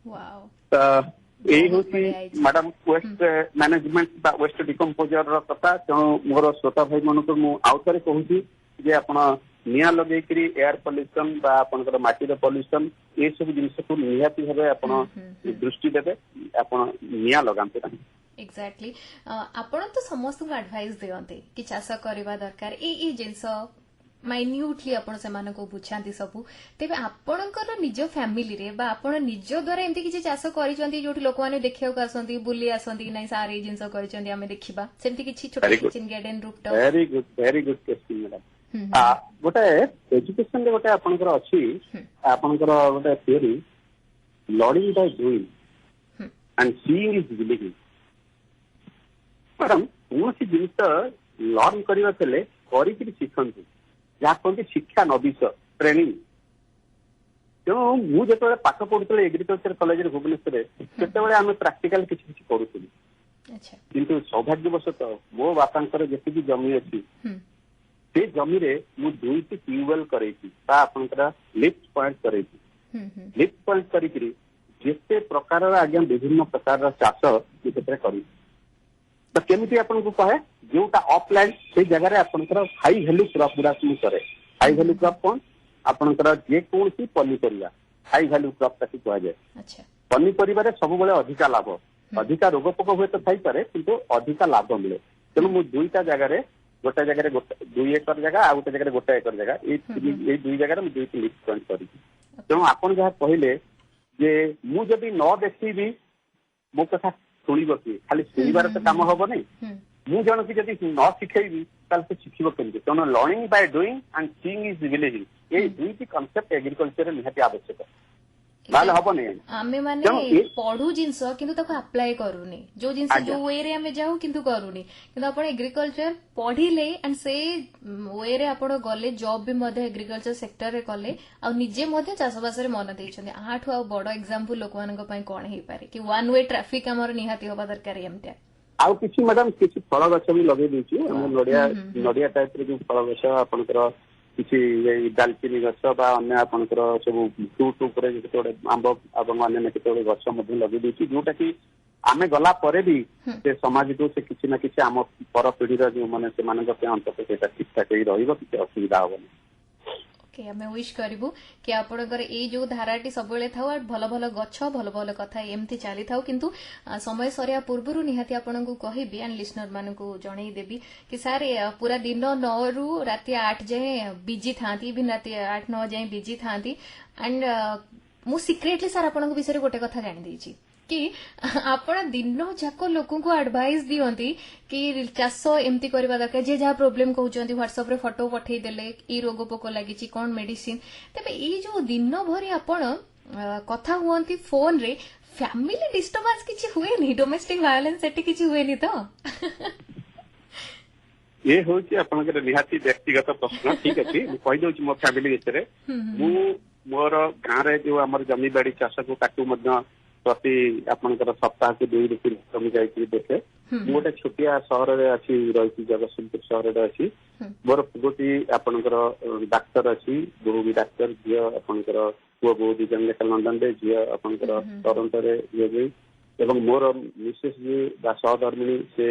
वाओ त एही होची मैडम वेस्ट मैनेजमेंट बा वेस्ट डिकम्पोजर र कथा त मोर श्रोता भाई मन को मु आउतरे कहूची जे आपण निया लगई करी एयर पॉल्यूशन बा आपनकर माटी रे पॉल्यूशन ए सब जिनिस को निहाती भाबे आपण दृष्टि देबे आपण निया लगांते नाही एक्जाक्टली आपण तो समस्त को एडवाइस देवंते कि चाष करबा दरकार ए जिंस माइन्यूटली आपण से मानको बुझांती सबु तेबे आपणकर निज फैमिली रे बा आपण निज द्वारा एमती किछि चाष करिसंती जोठी लोक माने देखियो का आसंती बुली आसंती नै सारे जिंस करिसंती हमें देखिबा सेमती किछि छोटा kitchen garden rooftop very good question madam गोटे एजुकेशन रे गोटे आपणकर अछि आपणकर गोटे theory learning by doing and seeing is believing madam कौन जिनिस लर्न करवा चले करी शिखंतु जहाँ कहते शिक्षा नविश ट्रेनिंग तेणु मुझे पाठ पढ़ुली एग्रीकल्चर कॉलेज भुवनेश्वर से आम प्राक्टिकाल किसी करूँ किंतु सौभाग्यवशतः मो बापा जी जमी अच्छी से जमी रे मु 2टी ट्यूबवेल करैछि ता आपनकर लिफ्ट पॉइंट करैछि लिफ्ट पॉइंट करिकरी जेते प्रकार आज्ञा विभिन्न प्रकार चाष क्षेत्र करी तो केमिति आपन को कहे जोटा ऑफलाइन से जगह रे आपनकर हाई वैल्यू क्रॉप गुडा करे हाई वैल्यू क्रॉप कोन आपनकर जे कोनसी पनीपरिया हाई वैल्यू क्रॉप ताकि कहा जाय अच्छा पनीपरिया रे सब बेले अधिका लाभ अधिका रोग पोक हुए तो थाई पारे किंतु अधिका लाभ मिले तेणु मु दुईटा जगह रे गोटे जगह 2 एकर जगह आ गोटे जगह 1 एकर जगह ए 2 जगह में 2टी लिफ्ट पॉइंट करी तेणु आपन जहाँ कहले जे मु जदि न देखिबी मो कथा शुणव किए खाली शुणवार तो कम हम नहीं मु जन की जब न शिखेबी तो शिखब केमती तेणु learning by doing and seeing is believing ये 2टी कॉन्सेप्ट एग्रीकल्चर निहाती आवश्यक ताले हबने आमे माने पढू जिंस किंतु ताको अप्लाई करूनी जो जिंस जो वे रे आमे जाऊ किंतु करूनी किंतु आपण एग्रीकल्चर पढिले एंड से वे रे आपण गले जॉब भी मध्ये एग्रीकल्चर सेक्टर रे कले आ निजे मध्ये चाषबास रे मन देइछन आठु आ बड़ एग्जांपल लोक मानक पई कोन हेई पारे कि वन वे ट्रैफिक हमर निहाती होबा दरकार एमते आउ किछि मैडम किछि फल गछ भी लगे देछि हम नडिया टाइप रे जो फल गछ आपनकर କିଛି ଏଇ ଡାଲଚିନି ଗଛ ବା ଅନ୍ୟ ଆପଣଙ୍କର ସବୁ ଫ୍ରୁଟ୍ ଉପରେ କେତେଗୁଡେ ଆମ୍ବ ଏବଂ ଅନ୍ୟାନ୍ୟ କେତେଗୁଡେ ଗଛ ମଧ୍ୟ ଲଗେଇ ଦେଇଛି, ଯୋଉଟା କି ଆମେ ଗଲା ପରେ ବି ସେ ସମାଜକୁ ସେ କିଛି ନା କିଛି ଆମ ପର ପିଢିର ଯୋଉମାନେ ସେମାନଙ୍କ ପାଇଁ ଅନ୍ତତଃ ସେଇଟା ଠିକ ଠାକ ହେଇ ରହିବ, କିଛି ଅସୁବିଧା ହବନି। ଆମେ ୱିଶ୍ କରିବୁ କି ଆପଣଙ୍କର ଏଇ ଯୋଉ ଧାରାଟି ସବୁବେଳେ ଥାଉ, ଭଲ ଭଲ ଗଛ ଭଲ ଭଲ କଥା ଏମିତି ଚାଲିଥାଉ। କିନ୍ତୁ ସମୟ ସରିବା ପୂର୍ବରୁ ନିହାତି ଆପଣଙ୍କୁ କହିବି ଆଣ୍ଡ ଲିସନର ମାନଙ୍କୁ ଜଣେଇଦେବି କି ସାର୍ ପୁରା ଦିନ 9 ରୁ ରାତି 8 ଯାଏଁ ବିଜି ଥାନ୍ତି, ଇଭିନ୍ ରାତି 8-9 ଯାଏଁ ବିଜି ଥାନ୍ତି। ଆଣ୍ଡ ମୁଁ ସିକ୍ରେଟଲି ସାର୍ ଆପଣଙ୍କ ବିଷୟରେ ଗୋଟେ କଥା ଜାଣିଦେଇଛି कि आपण दिन जाक लोक आडभाइस दियंती कि चाष एमती करबा दरकार, जे जहाँ प्रोब्लेम कहउचंती व्हाट्सएप रे फोटो पठेई देले ई रोग पोक लागिची कोन मेडिसिन, तबे ई जो दिन भरी आपण कथा हुअंती फोन रे, फैमिली डिस्टर्बेंस किछि हुएनी, डोमेस्टिक वायलेंस सेठी किछि हुएनी तो? ये होची आपनकर निहाती व्यक्तिगत प्रश्न, ठीक अछि मु कहि दउची मो फैमिली विषय रे। मु मोर गां रे जो हमर जमी बाड़ी चाष को काटू मध्य प्रति आपनकर सप्ताह के 2 दिन कमी जाई देखे। मु गोटे छोटिया सहर रे अछि रही, जगतसिंहपुर सहर रे अछि। मोर पुगोटी आपनकर डाक्टर अछि, बहु भी डाक्टर, झियो आपनकर पुओ बहु दी जन लेखा लंदन रे, झियो आपनकर टोरंटो रे जे, एवं मोर मिसेस जी बा सहधर्मिणी से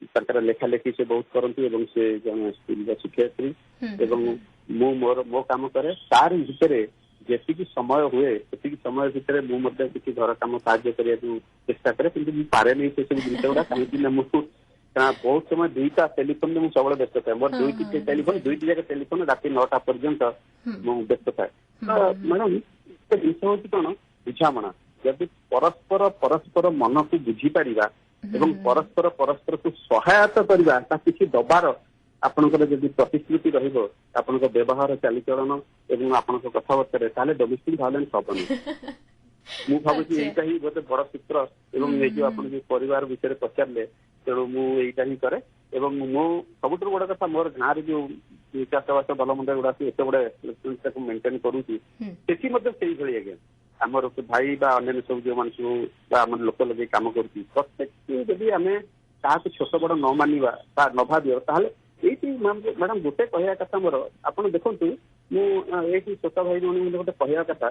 तांकर लेखा लेखी से बहुत करती एवं से जन स्कूल शिक्षयित्री एवं मु मोर मो काम करे। तार भितर जेतिकी समय हुए सेतिकी समय भितर मु मध्य किसी घर काम साहाय्य करने को चेष्टा करे, किंतु पारे नहीं से सब जिन गुड़ा कहीं मुझको बहुत समय 2टा टेलीफोन में सब व्यस्त था। मोर 2टी टेलीफोन 2टी जगह टेलीफोन रात 9टा पर्यंत व्यस्त था। मैडम जिन हूँ कौन बुझाणा, जदि परस्पर परस्पर मन को बुझीपर एवं परस्पर परस्पर को सहायता करवा, किसी दबार आपनकर जदि प्रतिश्रुति रहिबो आपनकर व्यवहार चालीचलन एवं आपनकर कथाबार्ता ताले डोमेस्टिक वायलेंस हबनी। मु भाबुची एटा ही गोटे बड़ सूत्र एवं ए जो आपन जे परिवार विषय पचारले, तेणु मु एटा ही करे। एवं मु सबुठ बड़ कथा मोर गाँ रे जो चाषबास भल मंद गुड़ा एत गुड़े को मेंटेन करूची, सेठी मध्य सेही भली आज्ञा आमर भाई बा अन्य सब जो मान सब आम लोक लगे काम करुची, प्रत्येक जदि आमे ताको छोट बड़ न मानिबा बा न भाबियो ताहले एठी मैडम गोटे कहया कथा मोर आपण देखंतु मु एठी छोट भाई मन गोटे कहया कथा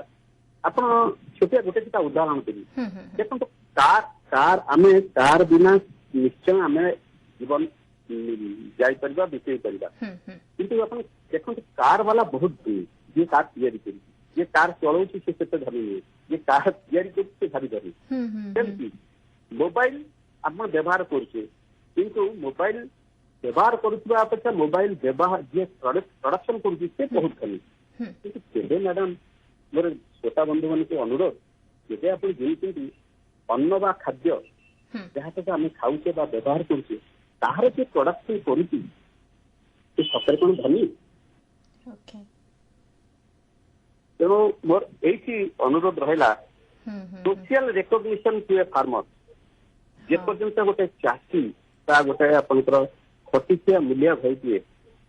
आपण छोटिया गोटे किता उदाहरण देबी। देखंतु कार आमे कार बिना निश्चय आमे जीवन जाई परबा बितेई परबा, किंतु आपण देखंतु कार वाला बहुत धनी, जे कार तैयारी करी, जे कार चलाउछि से सेते धनी नहीं, जे कार तैयारी करी से भारी धनी। सेमती मोबाइल आपण व्यवहार करछे, किंतु मोबाइल व्यवहार करुवा अपेक्षा मोबाइल व्यवहार जे प्रोडक्शन करुछि से बहुत धनी। किंतु केबे मैडम मोर छोटा बंधु मान को अनुरोध, केबे आपण जेइति अन्न बा खाद्य जहाँ तक आम खाऊे बा व्यवहार करुचे ताहार जे प्रोडक्शन करुछि से सତରେ कौन धनी? तेणु मोर एठी अनुरोध रहिला social recognition to a farmer. जे पर्यंत गोटे चाषी बा गोटे आपनकर खटिया मूल्य भाई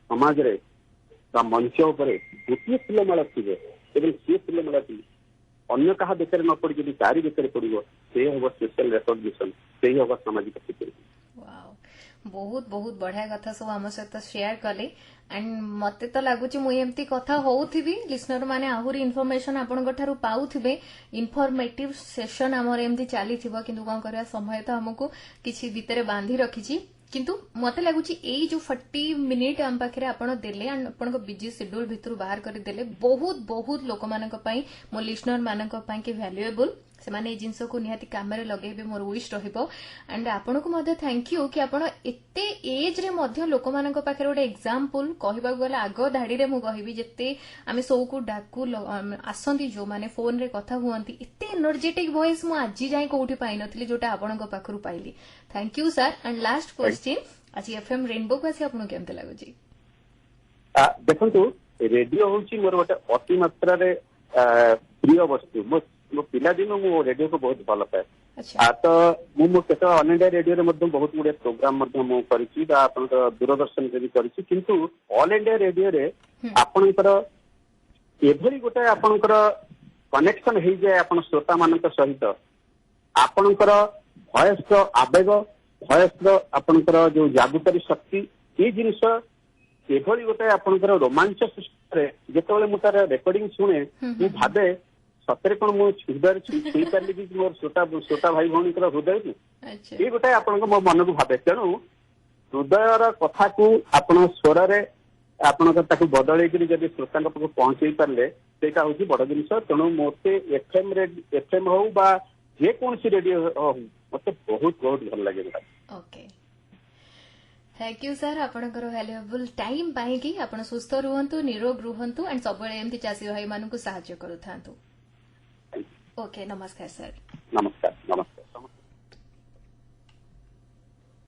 समाज रे मंच उपर गोटे फूलमाला थे एवं सी फूलमाला अन्य क्या देशे न पड़ी जब तारी देशे पड़ो से हम सोशल रिकग्निशन, से ही हम सामाजिक स्वीकृति। बहुत बहुत बढ़िया कथा सब आम सहित शेयर कले। एंड मते तो लगुच मुझे कथा होउथिबी, लिसनर माने आहुरी इनफॉरमेशन आपन ठारू पाउथिबे, इनफॉर्मेटिव सेशन आमर एमती चलीथिबो, किंतु कोन करया समय तो हमको किछि भितरे बांधी रखिछि। किंतु मते लगुच एई जो 40 मिनिट आम पाखरे आपण देले आपण बिजी शेड्यूल भितरु बाहर कर देले, बहुत बहुत लोक मानक पई मो लिसनर मानक पई के वैल्यूएबल, से माने ए जिंस को निहाती काम रे लगेबे मोर विश रहिबो। एंड आपन को मध्य थैंक यू कि आपण एते एज रे मध्य लोक मानक पाखरे गोटे एग्जांपल कहबा गला आग धाड़ी रे मु कहिबी जेते आमे सौ को डाकू आसंती जो माने फोन रे कथा हुअंती, एते एनर्जेटिक वॉइस मु आजि जाय कोठी पाई नथिली जोटा आपण को पाखरु पाइली। Thank you sir. And last question, आज एफएम रेनबो को आसी आपण केमते लागुची? देखंतु रेडियो होची मोर गोटे अति मात्रा रे प्रिय वस्तु। मो पिला दिन मो रेडियो को बहुत भल पाए। तो मु केत ऑल इंडिया रेडियो रे मध्य बहुत गुडे प्रोग्राम मध्य मु करिछि बा आपन दूरदर्शन रे भी करिछि, किंतु ऑल इंडिया रेडियो रे आपनकर एभरी गोटे आपनकर कनेक्शन हे जाय आपन श्रोता मानक सहित, आपनकर भॉइस रो आवेग, भॉइस रो आपनकर जो जागृति शक्ति, ये जिनिस एभरी गोटे आपनकर रोमांच ପରେ ଯେତେବେଳେ ମୁଁ ତାର ରେକର୍ଡିଂ ଶୁଣେ ମୁଁ ଭାବେ ସତରେ କଣ ମୁଁ ହୃଦୟରେ ଛୁଇଁ ପାରିଲି କି ମୋର ଶ୍ରୋତା ଭାଇ ଭଉଣୀଙ୍କର ହୃଦୟକୁ ଆଚ୍ଛା ଏଇ ଗୋଟେ ଆପଣଙ୍କ ମୋ ମନକୁ ଭାବେ। ତେଣୁ ହୃଦୟର କଥାକୁ ଆପଣ ସ୍ୱରରେ ଆପଣଙ୍କ ତାକୁ ବଦଳେଇକିରି ଯଦି ଶ୍ରୋତାଙ୍କ ପାଖକୁ ପହଞ୍ଚେଇ ପାରିଲେ ସେଇଟା ହଉଛି ବଡ ଜିନିଷ। ତେଣୁ ମୋତେ ଏଫଏମ୍ ହଉ ବା ଯେକୌଣସି ରେଡିଓ ହଉ ମତେ ବହୁତ ବହୁତ ଭଲ ଲାଗେ। ओके थैंक यू सर आपणकर वैल्यूएबल टाइम पाई आपण सुस्थ रुहंतु निरोग रुहंतु एंड सब एमती चाषी भाई मानू साहाय्य करूथांतु। ओके नमस्कार सर। नमस्कार नमस्कार।